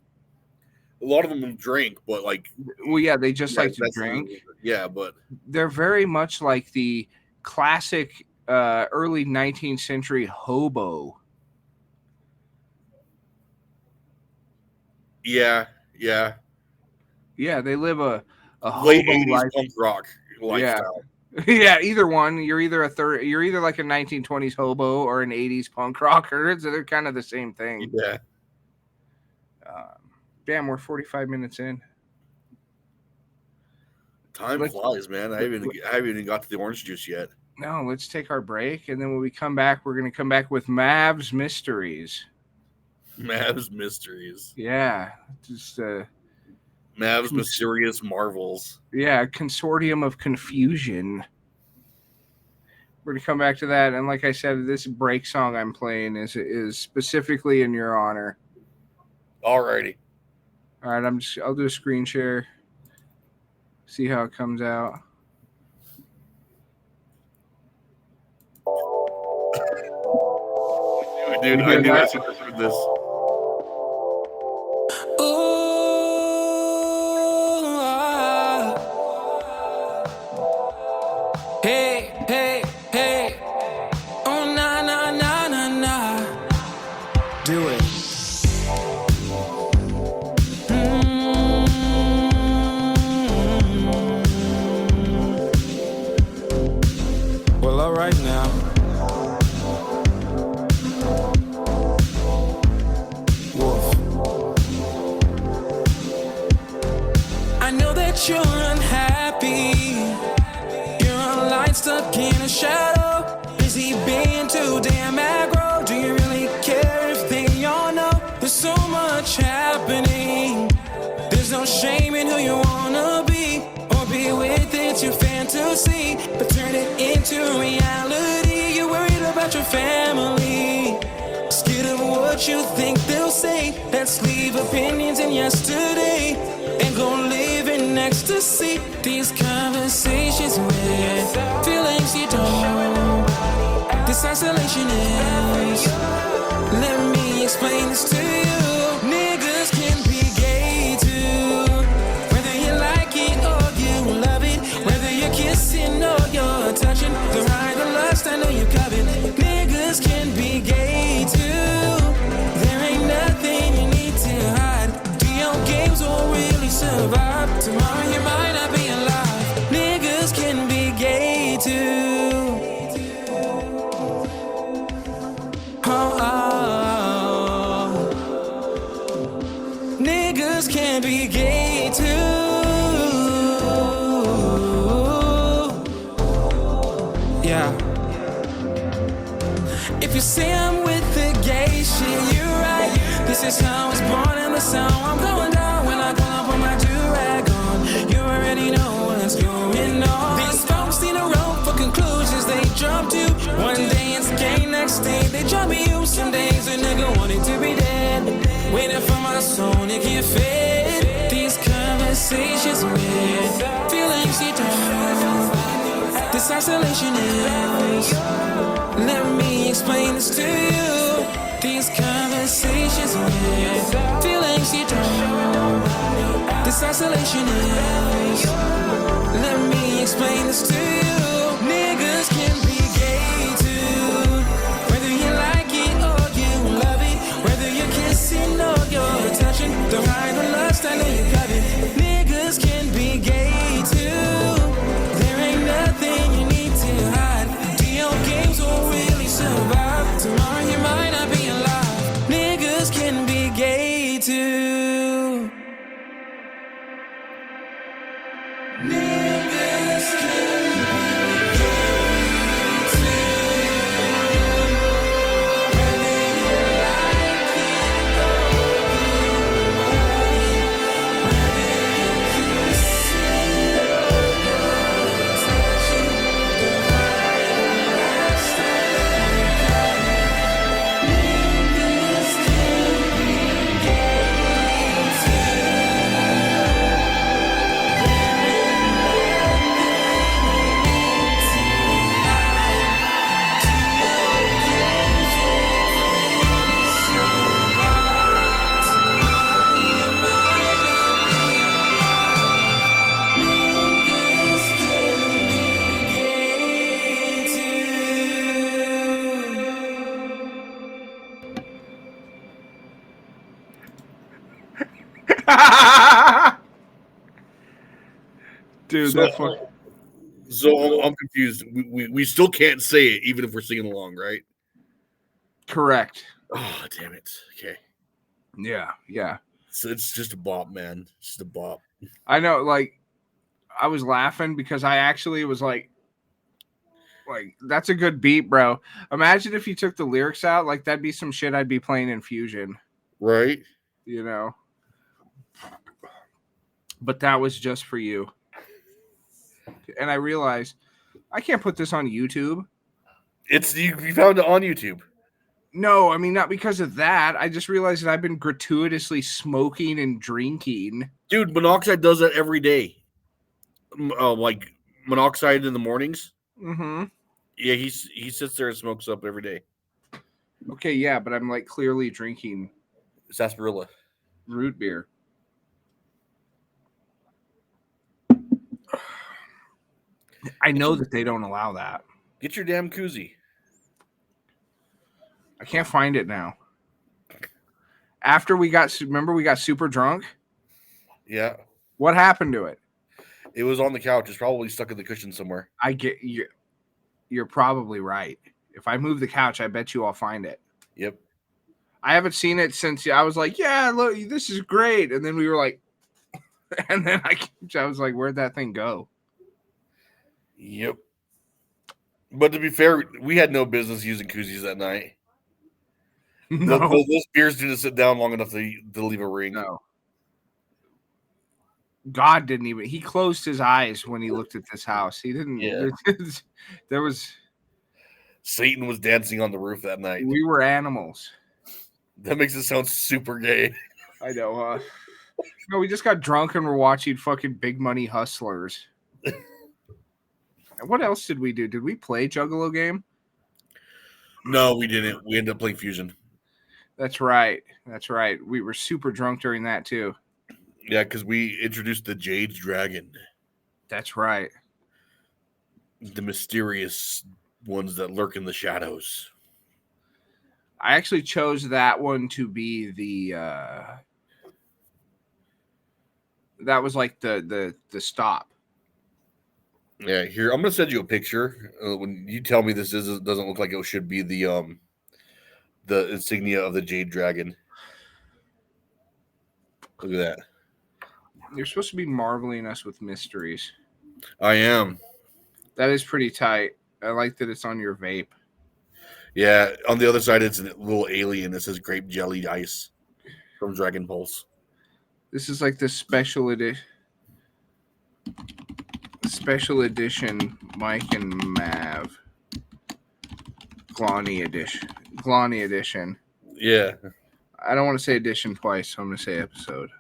A lot of them drink, but like, well, yeah, they just like to drink. Yeah, but they're very much like the classic early 19th century hobo. Yeah. They live a late hobo 80s life. punk rock lifestyle. Yeah, either one. You're either like a 1920s hobo or an 80s punk rocker. They're kind of the same thing. Yeah. Damn, we're 45 minutes in. Time flies, man. I haven't even got to the orange juice yet. No, let's take our break, and then when we come back, we're going to come back with Mav's Mysteries. Mav's Mysteries. Yeah, just Mav's Mysterious Marvels. Yeah, consortium of confusion. We're going to come back to that, and like I said, this break song I'm playing is specifically in your honor. Alrighty. All right, I'll do a screen share. See how it comes out. Dude, I knew I should have heard this. Hey. Oh, nah. Do it. Well, all right now. I know that you're unhappy. You're a light stuck in a shadow. Is he being too damn aggro? Do you really care if they all know? There's so much happening. There's no shame in who you wanna be, or be with it's your fantasy, but turn it into reality. You're worried about your family, scared of what you think they'll say. Let's leave opinions in yesterday and go live in ecstasy. These conversations with feelings you don't. This isolation is. Let me explain this to you. Niggas can be gay too. Whether you like it or you love it, whether you're kissing or you're touching, the right or lust, I know you covet. Niggas can be gay too. There ain't nothing you need to hide. DL games won't really survive. Tomorrow you might not be alive. Niggas can be gay too. Niggas can be gay too. Yeah. If you say I'm with the gay shit, you're right. This is how I was born and this how I'm going down when I pull up on my do-rag on. You already know what's going on. These folks need a rope for conclusions they jump to. One day it's gay, next day they jump you. Some days a nigga wanted to be dead, waiting for my soul to get fed. These conversations with feelings you don't. This isolation is. Let me explain this to you. These conversations with feelings you don't. This isolation is. Let me explain this to you. Niggas can be gay too. Whether you like it or you love it, whether you're kissing or you're touching, the right or lust, I know you got it. Niggas can be gay too. There ain't nothing you need to hide. DL games won't really survive. Tomorrow you might not be alive. Niggas can be gay too. Niggas can be gay too. Whether you like it or you love it, whether you're kissing or you're touching, the right or last time you got it. Niggas can be gay too. Dude, So- that fuck. So I'm confused. We still can't say it even if we're singing along, right? Correct. Oh, damn it. Okay. Yeah, yeah. So it's just a bop, man. It's just a bop. I know, like, I was laughing because I actually was like, that's a good beat, bro. Imagine if you took the lyrics out, like, that'd be some shit I'd be playing in Fusion, Right? you know? But that was just for you. And I realized I can't put this on YouTube. It's you found it on YouTube. No, I mean, not because of that. I just realized that I've been gratuitously smoking and drinking. Dude, Monoxide does that every day. Like Monoxide in the mornings. Mm-hmm. Yeah, he sits there and smokes up every day. Okay, yeah, but I'm like clearly drinking Sarsaparilla. root beer. I know that they don't allow that. Get your damn koozie. I can't find it now. After we got super drunk? Yeah. What happened to it? It was on the couch. It's probably stuck in the cushion somewhere. I get you. You're probably right. If I move the couch, I bet you I'll find it. Yep. I haven't seen it since I was like, yeah, look, this is great. And then we were like, and then I was like, where'd that thing go? Yep. But to be fair, we had no business using koozies that night. No. Those beers didn't sit down long enough to leave a ring. No. God didn't even. He closed his eyes when he looked at this house. He didn't. Yeah. There was. Satan was dancing on the roof that night. We were animals. That makes it sound super gay. I know. No, we just got drunk and we're watching fucking Big Money Hustlers. What else did we do? Did we play Juggalo game? No, we didn't. We ended up playing Fusion. That's right. That's right. We were super drunk during that too. Yeah, because we introduced the Jade Dragon. That's right. The mysterious ones that lurk in the shadows. I actually chose that one to be the that was like the stop. Yeah, here I'm gonna send you a picture. When you tell me this doesn't look like it should be the insignia of the Jade Dragon. Look at that. You're supposed to be marveling us with mysteries. I am. That is pretty tight. I like that it's on your vape. Yeah, on the other side, it's a little alien that says grape jelly ice from Dragon Pulse. This is like the special edition. Special edition Mike and Mav. Glawny edition. Yeah. I don't want to say edition twice, so I'm going to say episode.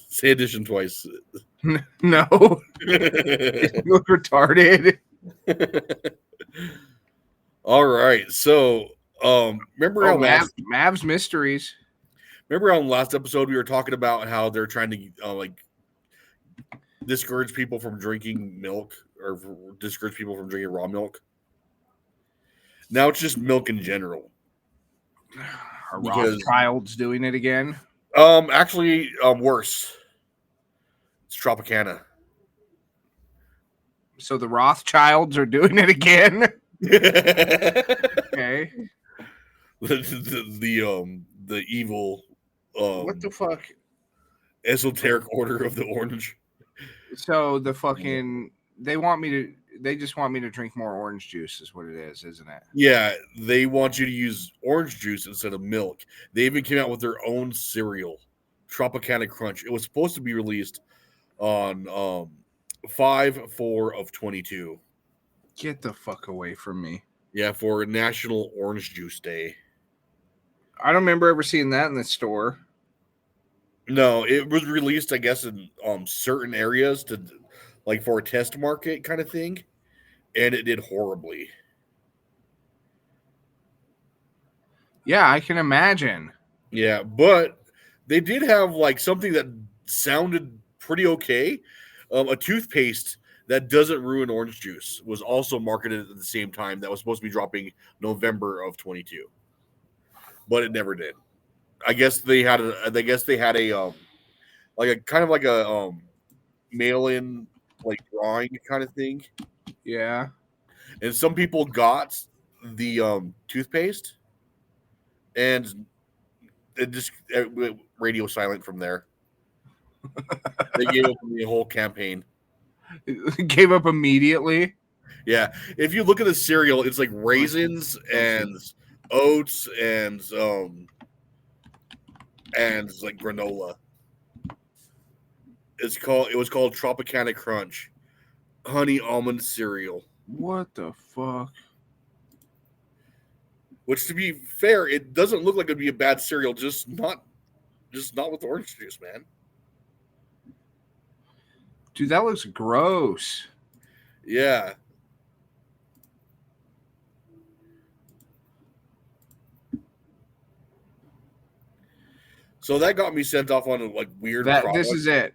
Say edition twice. No. You look retarded. All right. So, remember how Mav's Mysteries. Remember on last episode we were talking about how they're trying to discourage people from drinking milk or discourage people from drinking raw milk. Now it's just milk in general. Are Rothschilds doing it again? Actually, worse. It's Tropicana. So the Rothschilds are doing it again? Okay. The evil what the fuck? Esoteric order of the orange. So the fucking they just want me to drink more orange juice is what it is, isn't it? Yeah, they want you to use orange juice instead of milk. They even came out with their own cereal, Tropicana Crunch. It was supposed to be released on 5/4/22. Get the fuck away from me. Yeah, for National Orange Juice Day. I don't remember ever seeing that in the store. No, it was released, I guess, in certain areas to for a test market kind of thing, and it did horribly. Yeah, I can imagine. Yeah, but they did have something that sounded pretty okay. A toothpaste that doesn't ruin orange juice was also marketed at the same time. That was supposed to be dropping November of 22, but it never did. I guess they had a mail-in drawing kind of thing. Yeah. And some people got the toothpaste, and it just went radio silent from there. They gave up the whole campaign. Gave up immediately. Yeah, if you look at the cereal, it's like raisins and oats and granola. It was called Tropicana Crunch, honey almond cereal. What the fuck? Which, to be fair, it doesn't look like it'd be a bad cereal, just not with orange juice, man. Dude, that looks gross. Yeah. So that got me sent off on weird. This is it.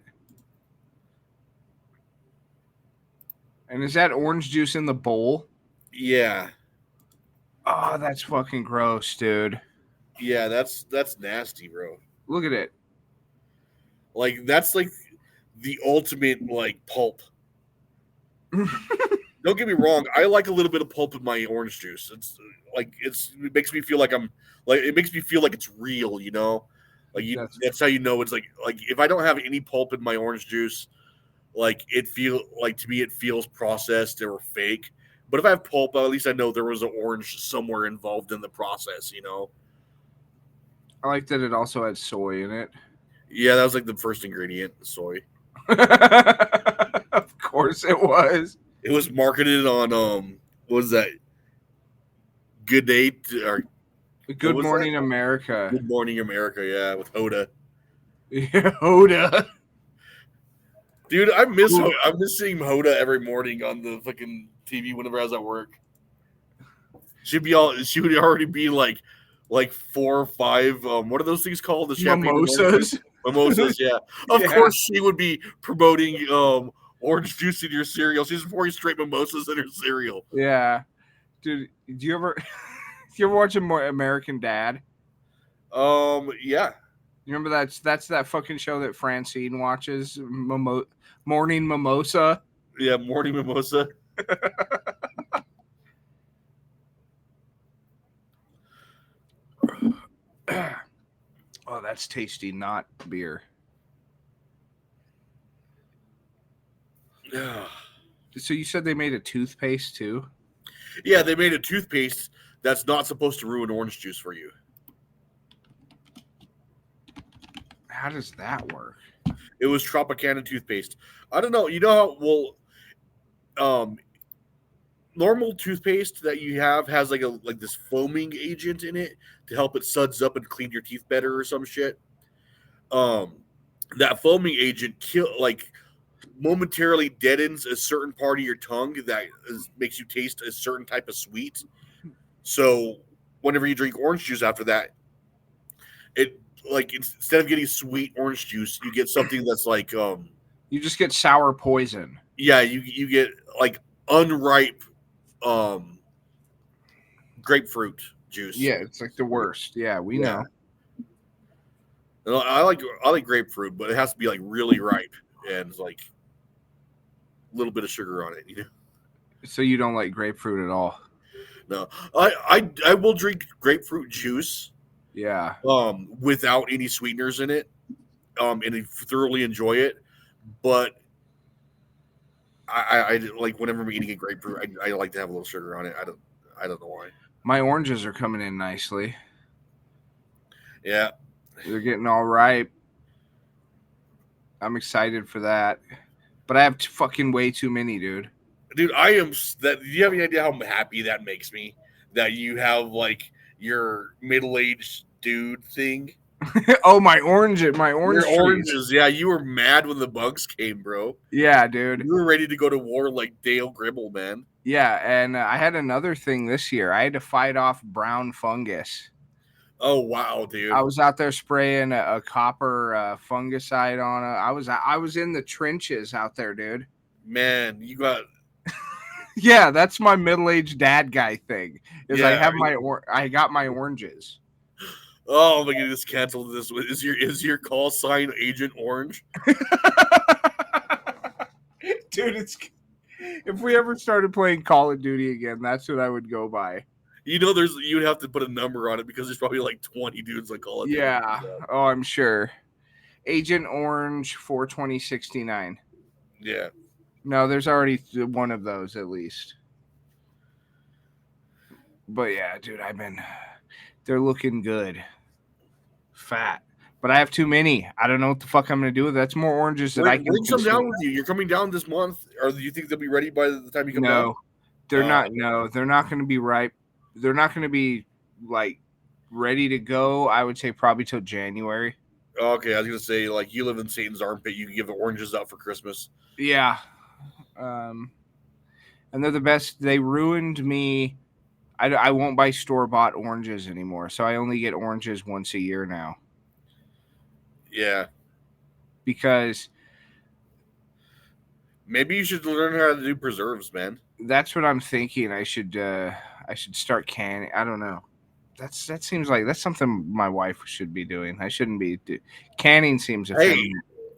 And is that orange juice in the bowl? Yeah. Oh, that's fucking gross, dude. Yeah, that's nasty, bro. Look at it. That's the ultimate pulp. Don't get me wrong, I like a little bit of pulp in my orange juice. It's it makes me feel like it makes me feel like it's real, you know? That's how you know it's if I don't have any pulp in my orange juice, to me it feels processed or fake. But if I have pulp, at least I know there was an orange somewhere involved in the process, you know? I like that it also had soy in it. Yeah, that was the first ingredient, soy. Of course it was. It was marketed on what was that? Good Day or Good was Morning America. Good Morning America, yeah, with Hoda. Yeah, Hoda. Dude, I miss Ooh. I miss seeing Hoda every morning on the fucking TV whenever I was at work. She would already be like 4 or 5 what are those things called? The champagne Mimosas. mimosas, yeah. Of Yeah. course she would be promoting orange juice in your cereal. She's pouring straight mimosas in her cereal. Yeah. Dude, do you ever watch American Dad? Yeah. You remember that's that fucking show that Francine watches, Morning Mimosa. Yeah, morning mimosa. Oh, that's tasty, not beer. So you said they made a toothpaste too? Yeah, they made a toothpaste that's not supposed to ruin orange juice for you. How does that work? It was Tropicana toothpaste. I don't know. You know how normal toothpaste that you have has like this foaming agent in it to help it suds up and clean your teeth better or some shit. That foaming agent momentarily deadens a certain part of your tongue that makes you taste a certain type of sweet. So whenever you drink orange juice after that, it instead of getting sweet orange juice, you get something that's like You just get sour poison. yeah, you get like unripe grapefruit juice. Yeah, it's like the worst. Yeah, we know. And I like grapefruit, but it has to be like really ripe and like a little bit of sugar on it, you know. So you don't like grapefruit at all? No, I will drink grapefruit juice Yeah. without any sweeteners in it, and thoroughly enjoy it. But I like whenever I'm eating a grapefruit, I like to have a little sugar on it. I don't know why. My oranges are coming in nicely. Yeah, They're getting all ripe. I'm excited for that. But I have fucking way too many, dude. dude, I am that. Do you have any idea how happy that makes me? That you have like your middle-aged dude thing. Oh, my orange Your trees. oranges, yeah. You were mad when the bugs came, bro. Yeah, dude. You were ready to go to war like Dale Gribble, man. Yeah, and I had another thing this year. I had to fight off brown fungus. Oh wow, dude. I was out there spraying a copper fungicide on it. I was in the trenches out there, dude. Man, you got Yeah, that's my middle-aged dad guy thing. Is I Yeah. have I got my oranges. oh my goodness, cancel this. Is your call sign Agent Orange? Dude, if we ever started playing Call of Duty again, that's what I would go by. You know, you'd have to put a number on it because there's probably like 20 dudes that call it. Yeah. Oh, I'm sure. Agent Orange 42069. Yeah. No, there's already one of those at least. But yeah, dude, they're looking good. Fat. But I have too many. I don't know what the fuck I'm going to do with it. That's more oranges that I can Bring some consume. down with you. You're coming down this month, or do you think they'll be ready by the time you come down? No, they're not. No, they're not going to be ripe. They're not going to be like ready to go. I would say probably till January. Okay, I was gonna say like you live in Satan's armpit. You can give the oranges out for Christmas. Yeah, and they're the best. They ruined me. I won't buy store-bought oranges anymore, so I only get oranges once a year now. Yeah, Because maybe you should learn how to do preserves, man. that's what I'm thinking. I should start canning. I don't know. That seems like that's something my wife should be doing. I shouldn't be. Canning seems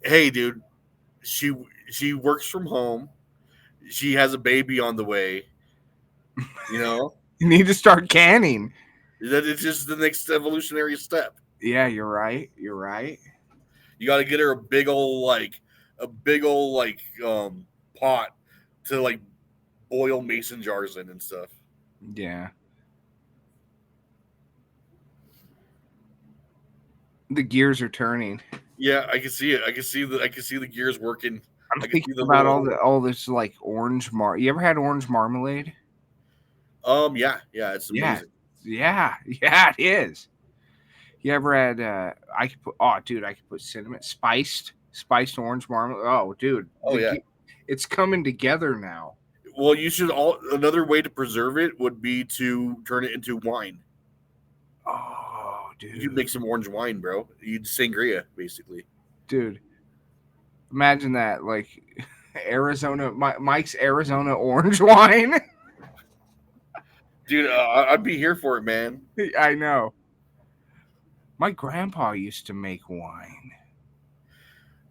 Hey, dude. She works from home. She has a baby on the way. You know, You need to start canning. that it's just the next evolutionary step. Yeah, you're right. You're right. You got to get her a big old pot to like boil mason jars in and stuff. Yeah. The gears are turning. Yeah, I can see it. I can see the gears working. I'm I can thinking see the about little, all this like orange You ever had orange marmalade? yeah, it's Yeah, amazing. yeah, yeah. It is. You ever had? I could put. Oh, dude, I could put cinnamon, spiced orange marmalade. Oh, dude, Oh yeah. it's coming together now. Well, another way to preserve it would be to turn it into wine. Oh, You dude, make some orange wine, bro. You'd sangria, basically. dude, imagine that. Like Arizona, Mike's Arizona orange wine. Dude, I'd be here for it, man. I know. My grandpa used to make wine.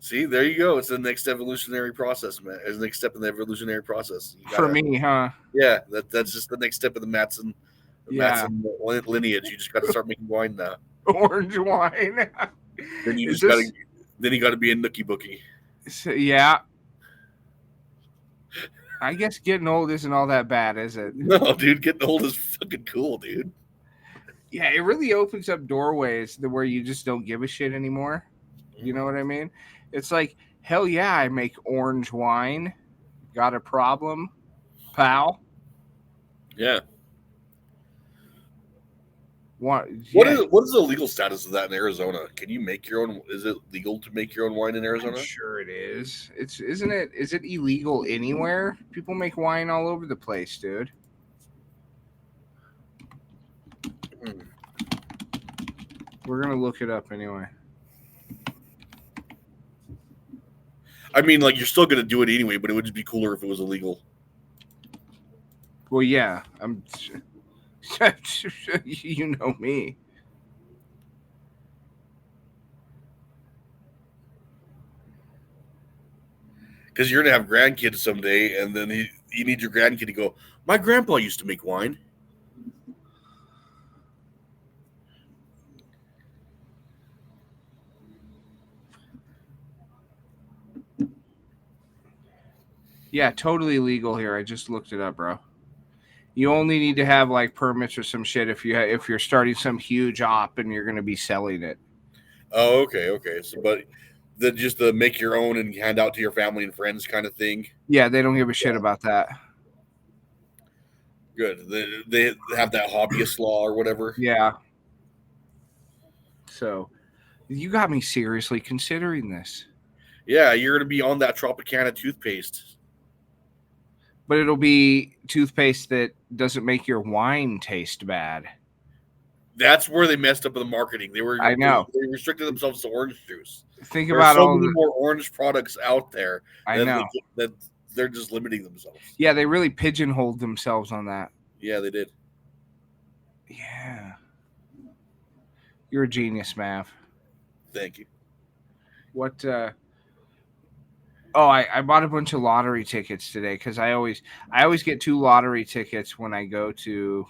See, there you go. It's the next evolutionary process, man. It's the next step in the evolutionary process. You For gotta, me, huh? yeah, that's just the next step of the Yeah, Matson lineage. You just got to start making wine now. orange wine. Then you Is just got to, this? then you got to be a nookie bookie. Yeah. I guess getting old isn't all that bad, is it? No, dude, getting old is fucking cool, dude. Yeah, it really opens up doorways where you just don't give a shit anymore. You know what I mean? It's like, hell yeah, I make orange wine. Got a problem, pal? Yeah. What? What Yeah, is the legal status of that in Arizona? Can you make your own? Is it legal to make your own wine in I'm Arizona? sure it is. Isn't it? Is it illegal anywhere? People make wine all over the place, dude. Hmm. We're gonna look it up anyway. I mean, like you're still gonna do it anyway, but it would just be cooler if it was illegal. Well, yeah, I'm. You know me. Because you're gonna have grandkids someday, and then you need your grandkid to go. My grandpa used to make wine. Yeah, totally legal here. I just looked it up, bro. You only need to have like permits or some shit if you're starting some huge op and you're gonna be selling it. Oh, okay. So, but just the make your own and hand out to your family and friends kind of thing. Yeah, they don't give a shit about that. Good. They have that hobbyist law or whatever. Yeah. So you got me seriously considering this. Yeah, you're gonna be on that Tropicana toothpaste. But it'll be toothpaste that doesn't make your wine taste bad. That's where they messed up in the marketing. I know. They restricted themselves to orange juice. Think There are about so all many the. more orange products out there I that know. that they're just limiting themselves. Yeah, they really pigeonholed themselves on that. Yeah, they did. Yeah. You're a genius, Mav. Thank you. What I bought a bunch of lottery tickets today because I always get 2 lottery tickets when I go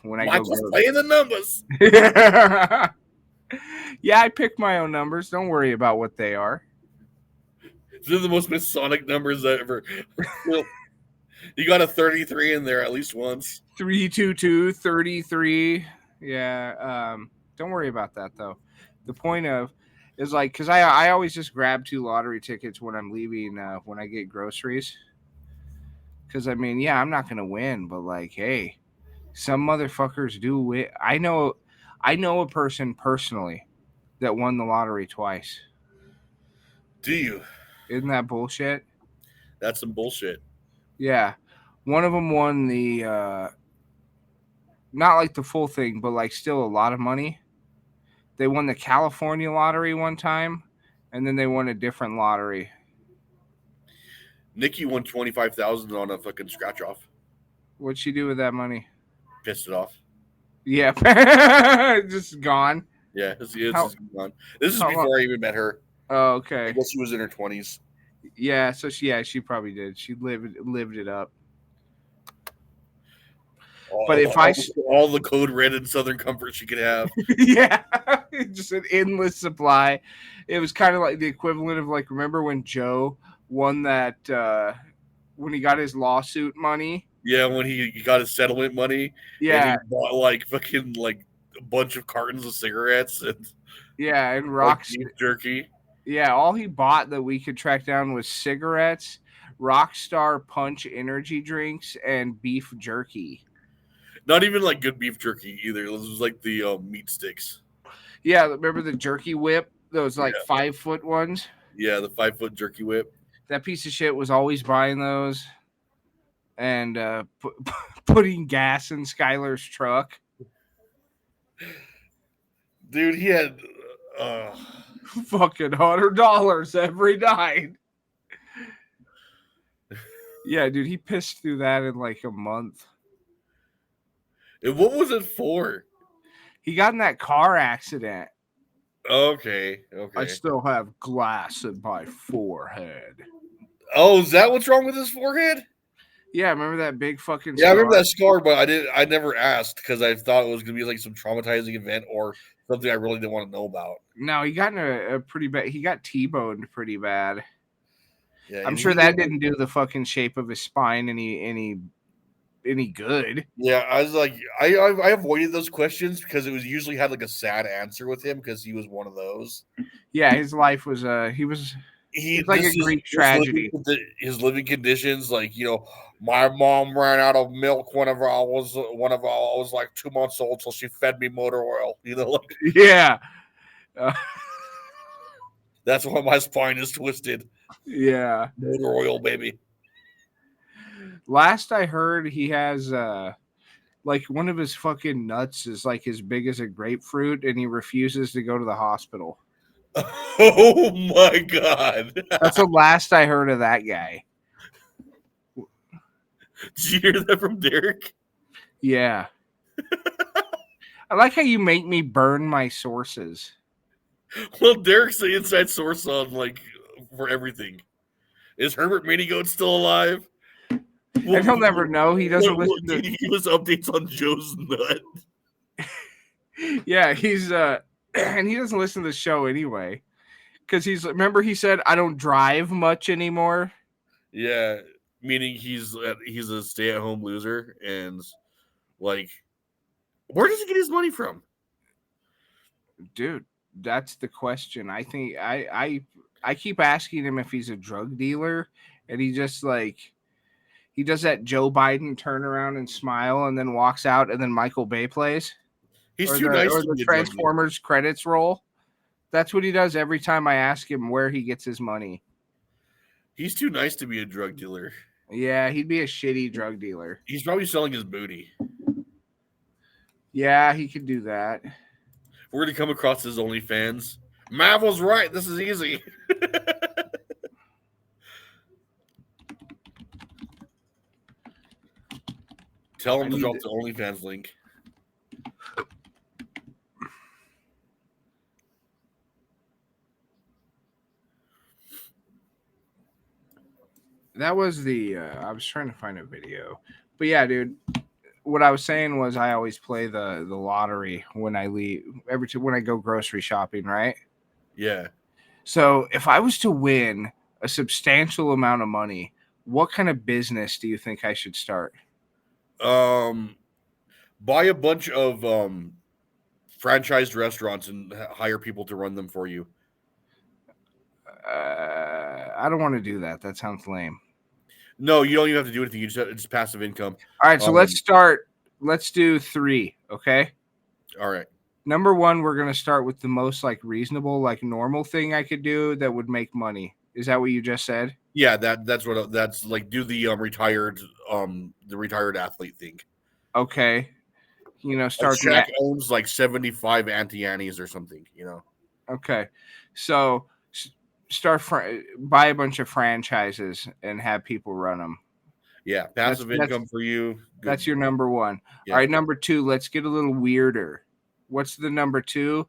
Michael's playing the numbers. Yeah, I pick my own numbers. Don't worry about what they are. They're the most Masonic numbers ever. You got a 33 in there at least once. 322 33. Yeah. Don't worry about that though. The point is like because I always just grab 2 lottery tickets when I'm leaving when I get groceries. Because I mean, yeah, I'm not gonna win, but like, hey, some motherfuckers do win. I know a person personally that won the lottery twice. Do you? Isn't that bullshit? That's some bullshit. Yeah. One of them won the not like the full thing, but like still a lot of money. They won the California lottery one time, and then they won a different lottery. Nikki won 25,000 on a fucking scratch off. What'd she do with that money? Pissed it off. Yeah, just gone. Yeah, it's How- just gone. This is how before I even met her. Oh, I okay. guess she was in her 20s. Yeah, so she probably did. She lived it up. But if all the code red and Southern Comfort she could have. Yeah, just an endless supply. It was kind of like the equivalent of like remember when Joe won that when he got his lawsuit money. Yeah, when he got his settlement money. Yeah, And he bought like fucking like a bunch of cartons of cigarettes and yeah, and like, rocks. beef jerky. Yeah, all he bought that we could track down was cigarettes, Rockstar Punch energy drinks, and beef jerky. Not even like good beef jerky either. It was like the meat sticks. Yeah, remember the jerky whip? Those like Yeah. 5-foot ones? Yeah, the 5-foot jerky whip. That piece of shit was always buying those and putting gas in Skylar's truck. Dude, he had Fucking $100 every night. Yeah, dude, he pissed through that in like a month. and what was it for? He got in that car accident. Okay. I still have glass in my forehead. Oh, is that what's wrong with his forehead? Yeah, remember that big fucking Yeah, I scar? remember that scar, but I never asked because I thought it was gonna be like some traumatizing event or something I really didn't want to know about. No, he got in a pretty bad. He got T-boned pretty bad. Yeah, I'm and sure he that didn't do the fucking shape of his spine any good. Yeah, I was like, I avoided those questions because it was usually had like a sad answer with him because he was one of those. Yeah, his life was it's like a Greek tragedy. His living conditions, like my mom ran out of milk whenever I was like 2 months old, so she fed me motor oil. Like Yeah. that's why my spine is twisted. Yeah. Motor oil, baby. Last I heard, he has like one of his fucking nuts is like as big as a grapefruit, and he refuses to go to the hospital. Oh my god! That's the last I heard of that guy. Did you hear that from Derek? Yeah. I like how you make me burn my sources. Well, Derek's the inside source on like for everything. Is Herbert Minigoat still alive? And he'll never know. He doesn't listen to. He give us updates on Joe's nut. Yeah, he's and he doesn't listen to the show anyway. Because he said I don't drive much anymore. Yeah, meaning he's a stay-at-home loser, and like, where does he get his money from? Dude, that's the question. I think I keep asking him if he's a drug dealer, and he just like he does that Joe Biden turn around and smile and then walks out, and then Michael Bay plays. He's too nice or to the be a drug dealer. Transformers credits roll. That's what he does every time I ask him where he gets his money. He's too nice to be a drug dealer. Yeah, he'd be a shitty drug dealer. He's probably selling his booty. Yeah, he could do that. We're gonna come across his OnlyFans. Mav was right. This is easy. Tell him to drop the OnlyFans link. That was the I was trying to find a video. But yeah, dude, what I was saying was I always play the lottery when I leave when I go grocery shopping, right? Yeah. So if I was to win a substantial amount of money, what kind of business do you think I should start? Buy a bunch of franchised restaurants and hire people to run them for you. I don't want to do that. That sounds lame. No, you don't even have to do anything. It's passive income. All right, so let's start. Let's do 3, okay? All right. Number 1, we're going to start with the most like reasonable, like normal thing I could do that would make money. Is that what you just said? Yeah, that's like do the retired athlete thing. Okay. Start Shaq owns like 75 Auntie Annie's or something, Okay. So buy a bunch of franchises and have people run them. Yeah, passive income for you. Good. That's your number 1. Yeah. All right, number 2, let's get a little weirder. What's the number 2?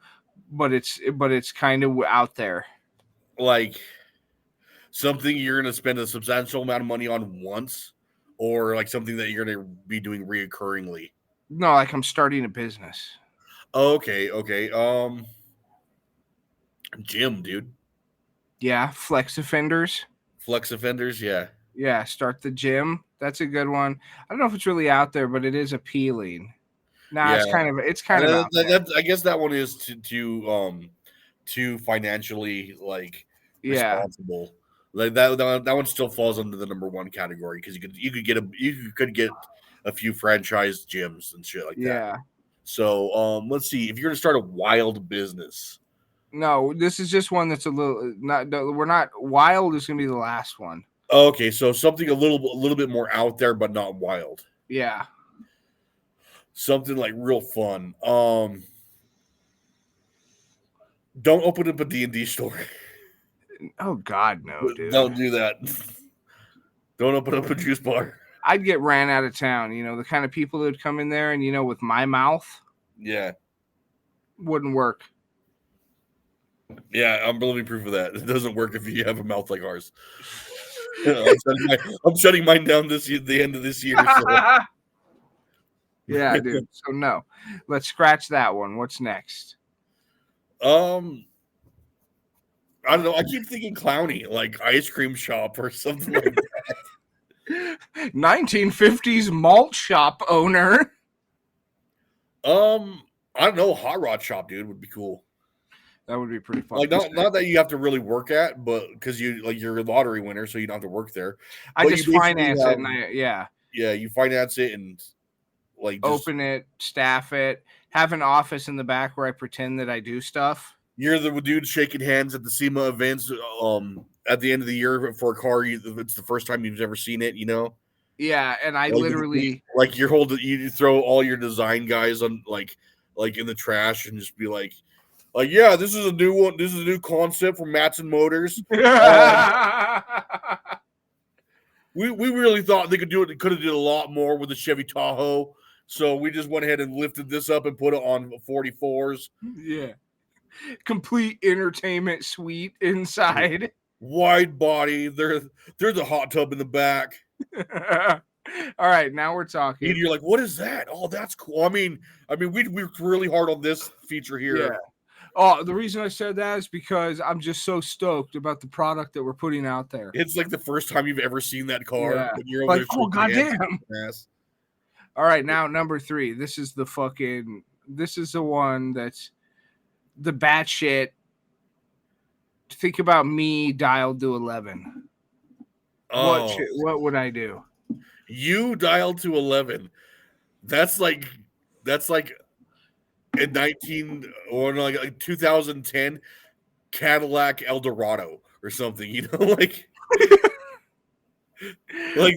But it's kind of out there. Like something you're going to spend a substantial amount of money on once, or like something that you're going to be doing reoccurringly. No, like I'm starting a business. Okay. Gym, dude. Yeah, flex offenders. Yeah. Yeah, start the gym. That's a good one. I don't know if it's really out there, but it is appealing. Nah, yeah. It's kind of out there. I guess that one is to too financially like Yeah. responsible. Like that one still falls under the number one category because you could get a few franchise gyms and shit like that. Yeah. So let's see if you're gonna start a wild business. No, this is just one that's a little not. We're not wild. Is gonna be the last one. Okay, so something a little bit more out there, but not wild. Yeah. Something like real fun. Don't open up a D&D store. Oh God, no, dude. Don't do that. Don't open up a juice bar. I'd get ran out of town. You know, the kind of people that would come in there and with my mouth Yeah. wouldn't work. Yeah, I'm living proof of that. It doesn't work if you have a mouth like ours. I'm shutting mine down the end of this year. So. Yeah, dude. So no, let's scratch that one. What's next? I don't know. I keep thinking clowny, like ice cream shop or something like that. 1950s malt shop owner. I don't know. Hot rod shop, dude, would be cool. That would be pretty fun. Like not that you have to really work at, but because you're a lottery winner, so you don't have to work there. I just finance it, and yeah, you finance it and like open it, staff it, have an office in the back where I pretend that I do stuff. You're the dude shaking hands at the SEMA events at the end of the year for a car. It's the first time you've ever seen it, Yeah, and I literally you throw all your design guys on like in the trash and just be like, yeah, this is a new one. This is a new concept from Matson Motors. We really thought they could do it. They could have did a lot more with the Chevy Tahoe. So we just went ahead and lifted this up and put it on 44s. Yeah. Complete entertainment suite inside. Wide body. There's a hot tub in the back. All right, now we're talking. And you're like, what is that? Oh, that's cool. I mean, we worked really hard on this feature here. Yeah. Oh, the reason I said that is because I'm just so stoked about the product that we're putting out there. It's like the first time you've ever seen that car. Yeah. When you're like, oh goddamn. Yes. All right, now number 3. This is the one that's the batshit. Think about me dialed to 11. Oh. What would I do? You dialed to 11. That's like in 2010 Cadillac Eldorado or something, like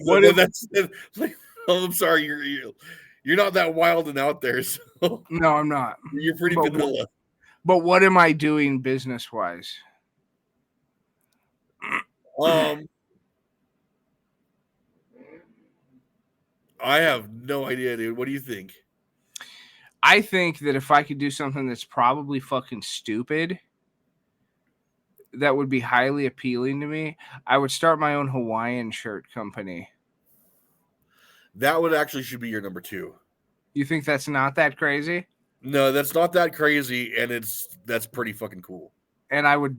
what if that's like, oh, I'm sorry, you're not that wild and out there, so no, I'm not. You're pretty vanilla. But what am I doing business wise? I have no idea, dude. What do you think? I think that if I could do something that's probably fucking stupid, that would be highly appealing to me. I would start my own Hawaiian shirt company. That would actually should be your number 2. You think that's not that crazy? No, that's not that crazy, and that's pretty fucking cool. And I'm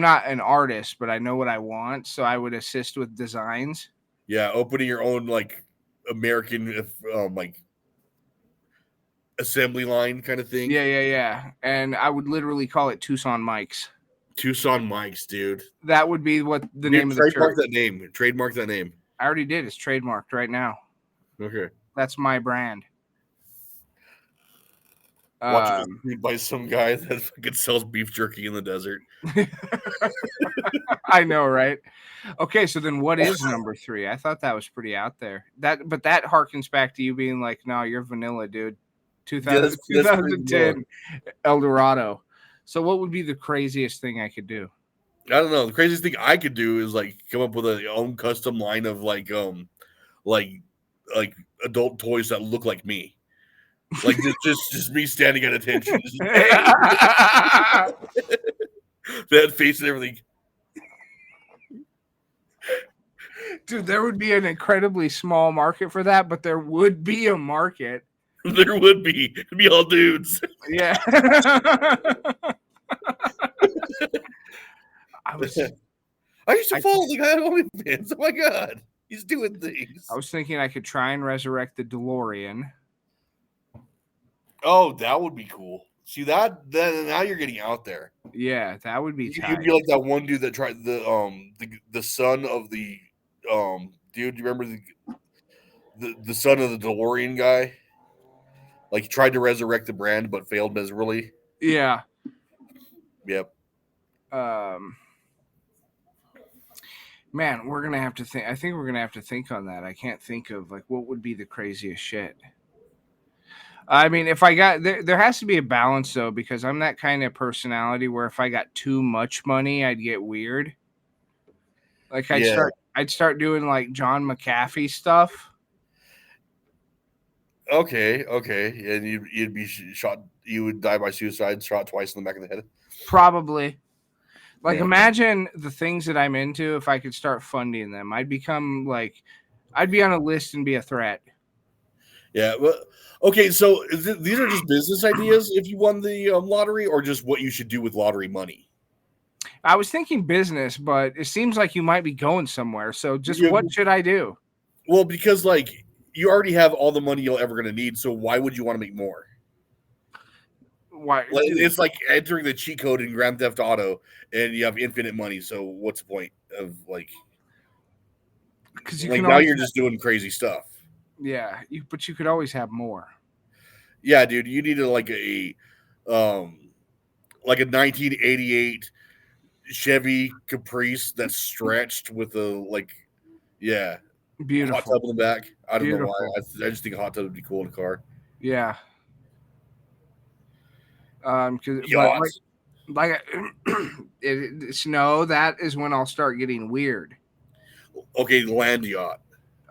not an artist, but I know what I want, so I would assist with designs. Yeah, opening your own like American like assembly line kind of thing. Yeah. And I would literally call it Tucson Mics. Tucson Mics, dude. That would be what the name of the trademark that name. Trademark that name. I already did. It's trademarked right now. Okay. That's my brand. Watch it by some guy that fucking sells beef jerky in the desert. I know, right? Okay, so then what is number 3? I thought that was pretty out there. But that harkens back to you being like, no, you're vanilla, dude. 2010 Eldorado. So what would be the craziest thing I could do? I don't know. The craziest thing I could do is like come up with a own custom line of like adult toys that look like me. Like just me standing at attention. That face and everything. Dude, there would be an incredibly small market for that, but there would be a market. There would be. It'd be all dudes. Yeah. I used to follow the guy on OnlyFans. Oh my god. He's doing things. I was thinking I could try and resurrect the DeLorean. Oh, that would be cool. See that? Then now you're getting out there. Yeah, that would be You'd tight. be like that one dude that tried the son of the dude. Do you remember the son of the DeLorean guy? Like he tried to resurrect the brand but failed miserably. Yeah. Yep. Man, we're gonna have to think. I think we're gonna have to think on that. I can't think of like what would be the craziest shit. I mean, if I got there has to be a balance though, because I'm that kind of personality where if I got too much money, I'd get weird. Like I'd start doing like John McAfee stuff. Okay. And you'd be shot. You would die by suicide, shot twice in the back of the head. Probably. Like Yeah. imagine the things that I'm into if I could start funding them. I'd be on a list and be a threat. Yeah. Well, okay. So these are just business ideas if you won the lottery, or just what you should do with lottery money. I was thinking business, but it seems like you might be going somewhere. So just Yeah. what should I do? Well, because like you already have all the money you're ever going to need, so why would you want to make more? Why? Like, it's like entering the cheat code in Grand Theft Auto, and you have infinite money. So what's the point of like? Because Now you're just doing crazy stuff. Yeah, but you could always have more. Yeah, dude, you need like a 1988 Chevy Caprice that's stretched with a Beautiful. hot tub in the back. I don't know why. Beautiful. I just think a hot tub would be cool in a car. Yeah. Because Yachts. no, that is when I'll start getting weird. Okay, land yacht.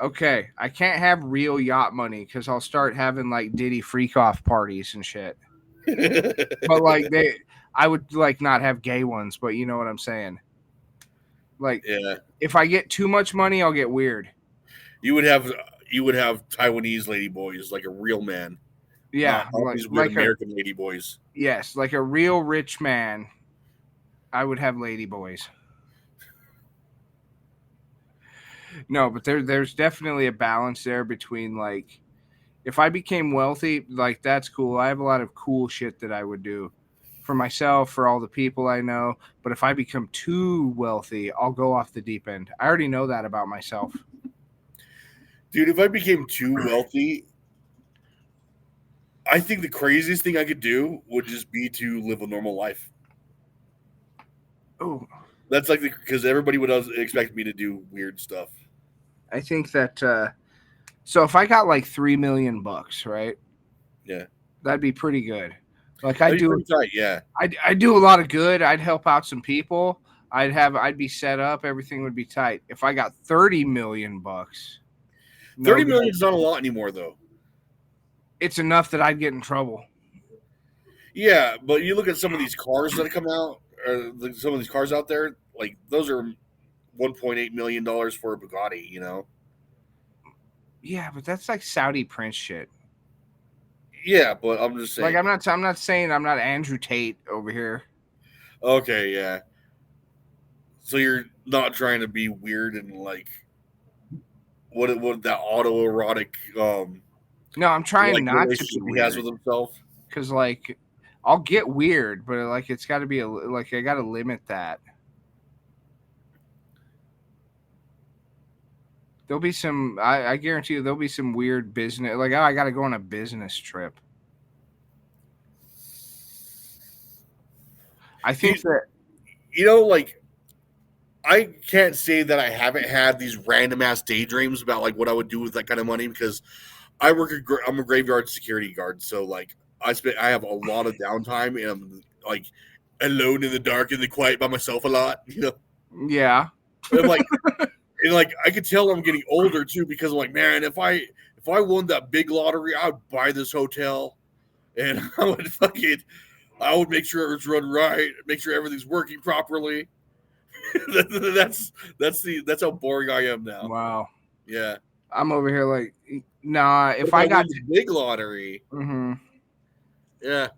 Okay, I can't have real yacht money because I'll start having like Diddy freak off parties and shit. But like I would like not have gay ones, but you know what I'm saying. Like, Yeah, if I get too much money, I'll get weird. you would have Taiwanese lady boys, like a real man. Yeah, not these weird American lady boys. Yes, like a real rich man. I would have lady boys. No, but there's definitely a balance there between like, if I became wealthy, like that's cool. I have a lot of cool shit that I would do for myself, for all the people I know. But if I become too wealthy, I'll go off the deep end. I already know that about myself. Dude, if I became too wealthy, I think the craziest thing I could do would just be to live a normal life. Oh, That's like because everybody would expect me to do weird stuff. I think that so if I got like $3 million, right? Yeah, that'd be pretty good. Like that'd be pretty tight, yeah. I do a lot of good. I'd help out some people. I'd be set up. Everything would be tight. If I got $30 million, 30 million is not a lot anymore, though. It's enough that I'd get in trouble. Yeah, but you look at some of these cars that have come out, or some of these cars out there, like those are $1.8 million for a Bugatti, you know? Yeah, but that's like Saudi prince shit. Yeah, but I'm just saying. Like I'm not saying I'm not Andrew Tate over here. Okay, yeah. So you're not trying to be weird and like what that autoerotic No, I'm trying like not to be relationship he weird. has with himself. Because like I'll get weird, but like it's got to be I got to limit that. There'll be some. I guarantee you, there'll be some weird business. Like, oh, I got to go on a business trip. I think that like I can't say that I haven't had these random ass daydreams about like what I would do with that kind of money because I'm a graveyard security guard, so like I have a lot of downtime and I'm like alone in the dark and the quiet by myself a lot, you know. Yeah. And like. And like I could tell I'm getting older too because I'm like, man, if I won that big lottery, I would buy this hotel, and I would make sure it's run right, make sure everything's working properly. that's how boring I am now. Wow. Yeah, I'm over here like, nah. If I got the big lottery, yeah,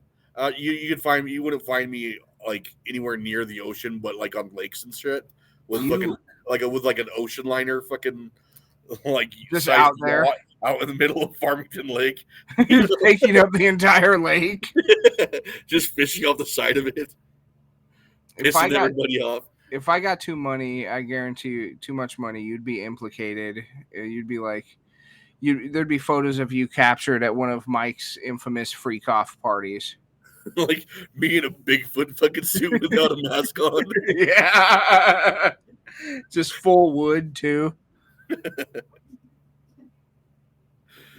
you wouldn't find me like anywhere near the ocean, but like on lakes and shit with fucking. With an ocean liner, fucking like just out there. out in the middle of Farmington Lake, You're taking up the entire lake. just fishing off the side of it, If I pissing got everybody off. if I got too guarantee you, too much money, you'd be implicated. You'd be like, there'd be photos of you captured at one of Mike's infamous freak off parties. Like me in a Bigfoot fucking suit without a mask on. Yeah, just full wood too.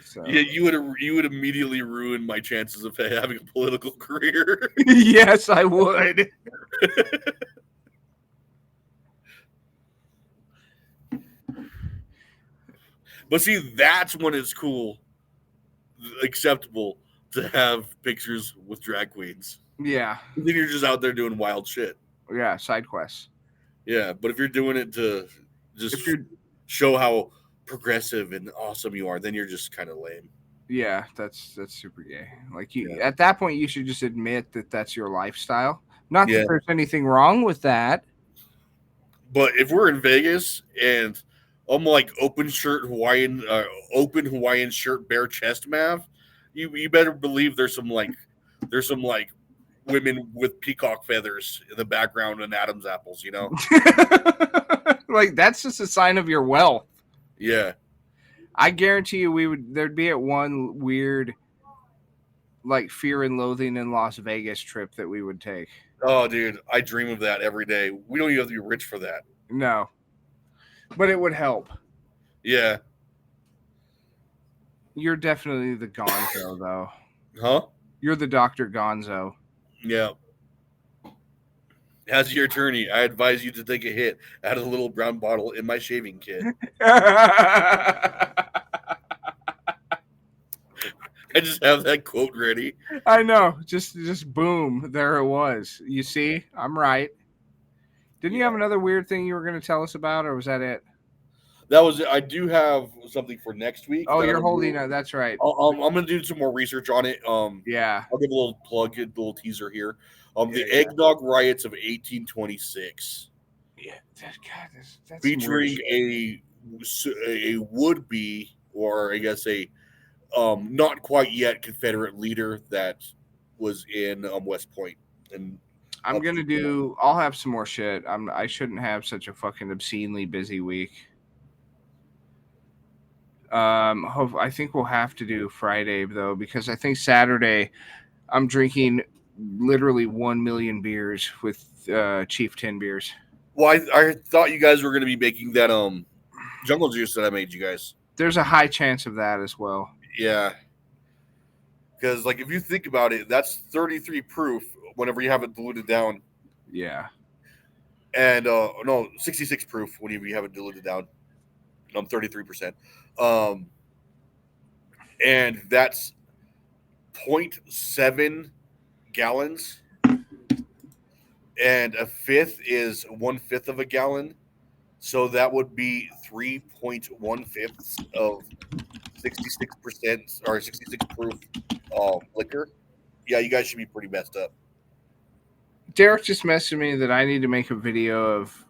So. Yeah, you would immediately ruin my chances of having a political career. Yes, I would. But see, that's when it's cool, acceptable to have pictures with drag queens. Yeah. Then you're just out there doing wild shit. Yeah, side quests. Yeah, but if you're doing it to just show how progressive and awesome you are, then you're just kind of lame. Yeah, that's super gay. Like at that point, you should just admit that that's your lifestyle. Not that there's anything wrong with that. But if we're in Vegas and I'm like open Hawaiian shirt, bare chest, Mav, you better believe there's some women with peacock feathers in the background and Adam's apples, you know? Like that's just a sign of your wealth. Yeah. I guarantee you there'd be at one weird like fear and loathing in Las Vegas trip that we would take. Oh, dude, I dream of that every day. We don't even have to be rich for that. No. But it would help. Yeah. You're definitely the Gonzo, though. Huh? You're the Dr. Gonzo. Yeah. As your attorney, I advise you to take a hit out of the little brown bottle in my shaving kit. I just have that quote ready. I know. Just boom. There it was. You see? I'm right. Didn't you have another weird thing you were going to tell us about, or was that it? That was it. I do have something for next week. Oh, you're holding it. That's right. I'm going to do some more research on it. Yeah. I'll give a little plug, a little teaser here. The eggnog riots of 1826. Yeah. God, that's featuring a would-be, or I guess a not quite yet Confederate leader that was in West Point. And I'll have some more shit. I shouldn't have such a fucking obscenely busy week. I think we'll have to do Friday though, because I think Saturday I'm drinking literally 1 million beers with Chief 10 beers. Well, I thought you guys were going to be making that jungle juice that I made you guys. There's a high chance of that as well. Yeah. Because, like, if you think about it, that's 33 proof whenever you have it diluted down. Yeah. And, 66 proof whenever you have it diluted down. 33%. And that's 0.7 gallons. And a fifth is 1/5 of a gallon. So that would be 3.1/5 of 66% or 66 proof liquor. Yeah, you guys should be pretty messed up. Derek just messaged me that I need to make a video of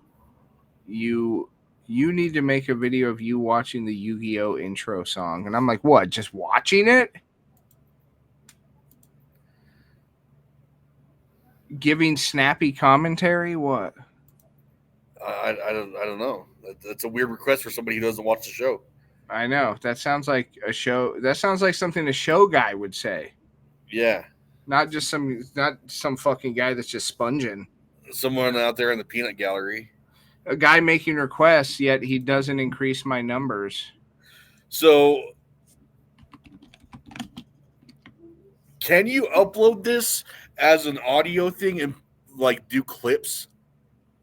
you. You need to make a video of you watching the Yu-Gi-Oh intro song. And I'm like, what? Just watching it? Giving snappy commentary? What? I don't know. That's a weird request for somebody who doesn't watch the show. I know. That sounds like a show. That sounds like something a show guy would say. Yeah. Not some fucking guy that's just sponging. Someone out there in the peanut gallery. A guy making requests, yet he doesn't increase my numbers. So, can you upload this as an audio thing and like do clips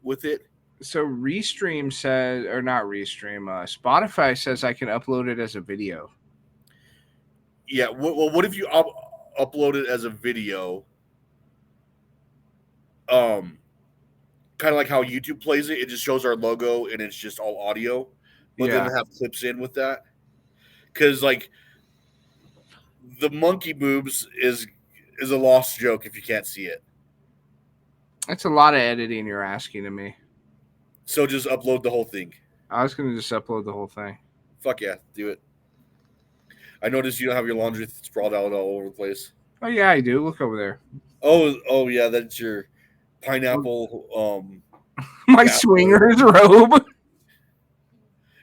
with it? So Restream says, or not Restream, Spotify says I can upload it as a video. Yeah. Well, what if you upload it as a video? Kind of like how YouTube plays it. It just shows our logo and it's just all audio. But then have clips in with that. Because like the monkey boobs is a lost joke if you can't see it. That's a lot of editing you're asking of me. So just upload the whole thing. I was going to just upload the whole thing. Fuck yeah, do it. I noticed you don't have your laundry sprawled out all over the place. Oh yeah, I do. Look over there. Oh yeah, that's your pineapple My bathrobe. swingers robe.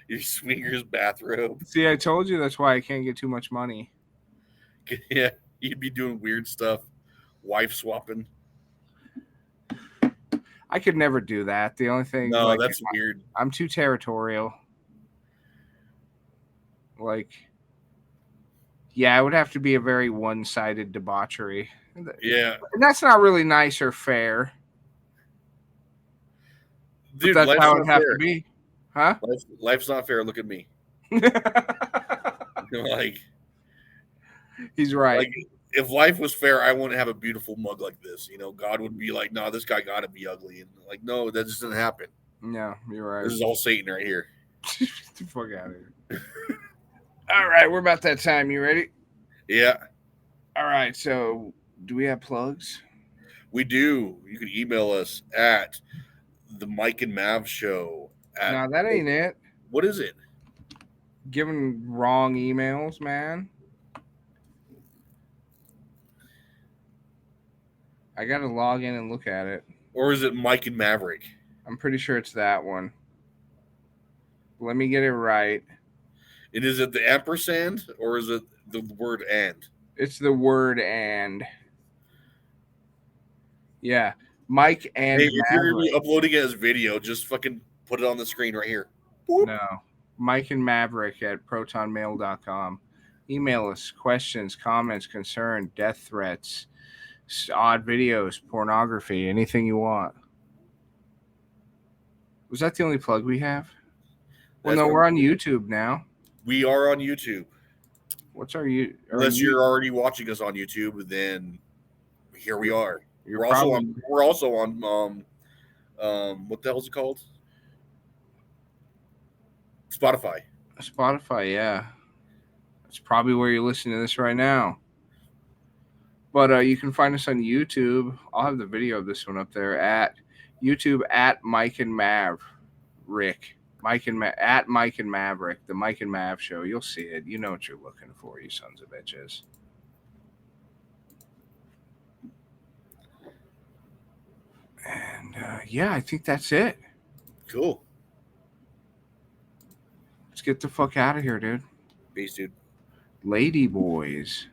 Your swingers bathrobe. See, I told you that's why I can't get too much money. Yeah, you'd be doing weird stuff, wife swapping. I could never do that. The only thing, No, like, that's weird. I'm too territorial. Like, yeah, it would have to be a very one-sided debauchery. Yeah, And that's not really nice or fair. dude, But that's life's how not it have fair. to be. Huh? Life's not fair. Look at me. Like, He's right. like if life was fair, I wouldn't have a beautiful mug like this. God would be like, "No, this guy got to be ugly," and like, no, that just doesn't happen. No, you're right. This is all Satan right here. Get the fuck out of here. All right, we're about that time. You ready? Yeah, All right, so do we have plugs? we do. You can email us at the Mike and Mav Show. No, that ain't it. What is it? Giving wrong emails, man. I got to log in and look at it. Or is it Mike and Maverick? I'm pretty sure it's that one. Let me get it right. And is it the ampersand or is it the word and? It's the word and. Yeah. Mike and Hey, if you're going to be Maverick. uploading it as video, just fucking put it on the screen right here. No. Mike and Maverick at protonmail.com. Email us questions, comments, concern, death threats, odd videos, pornography, anything you want. Was that the only plug we have? Well, That's no, what we're on YouTube now. We are on YouTube. What's our you? Unless you're already watching us on YouTube, then here we are. You're We're also probably- on. We're also on. What the hell's it called? Spotify. Spotify, yeah. That's probably where you're listening to this right now. But you can find us on YouTube. I'll have the video of this one up there at YouTube at Mike and Mav Rick. At Mike and Maverick, the Mike and Mav Show. You'll see it. You know what you're looking for, you sons of bitches. And yeah, I think that's it. Cool. Let's get the fuck out of here, dude. Peace, dude. Lady boys.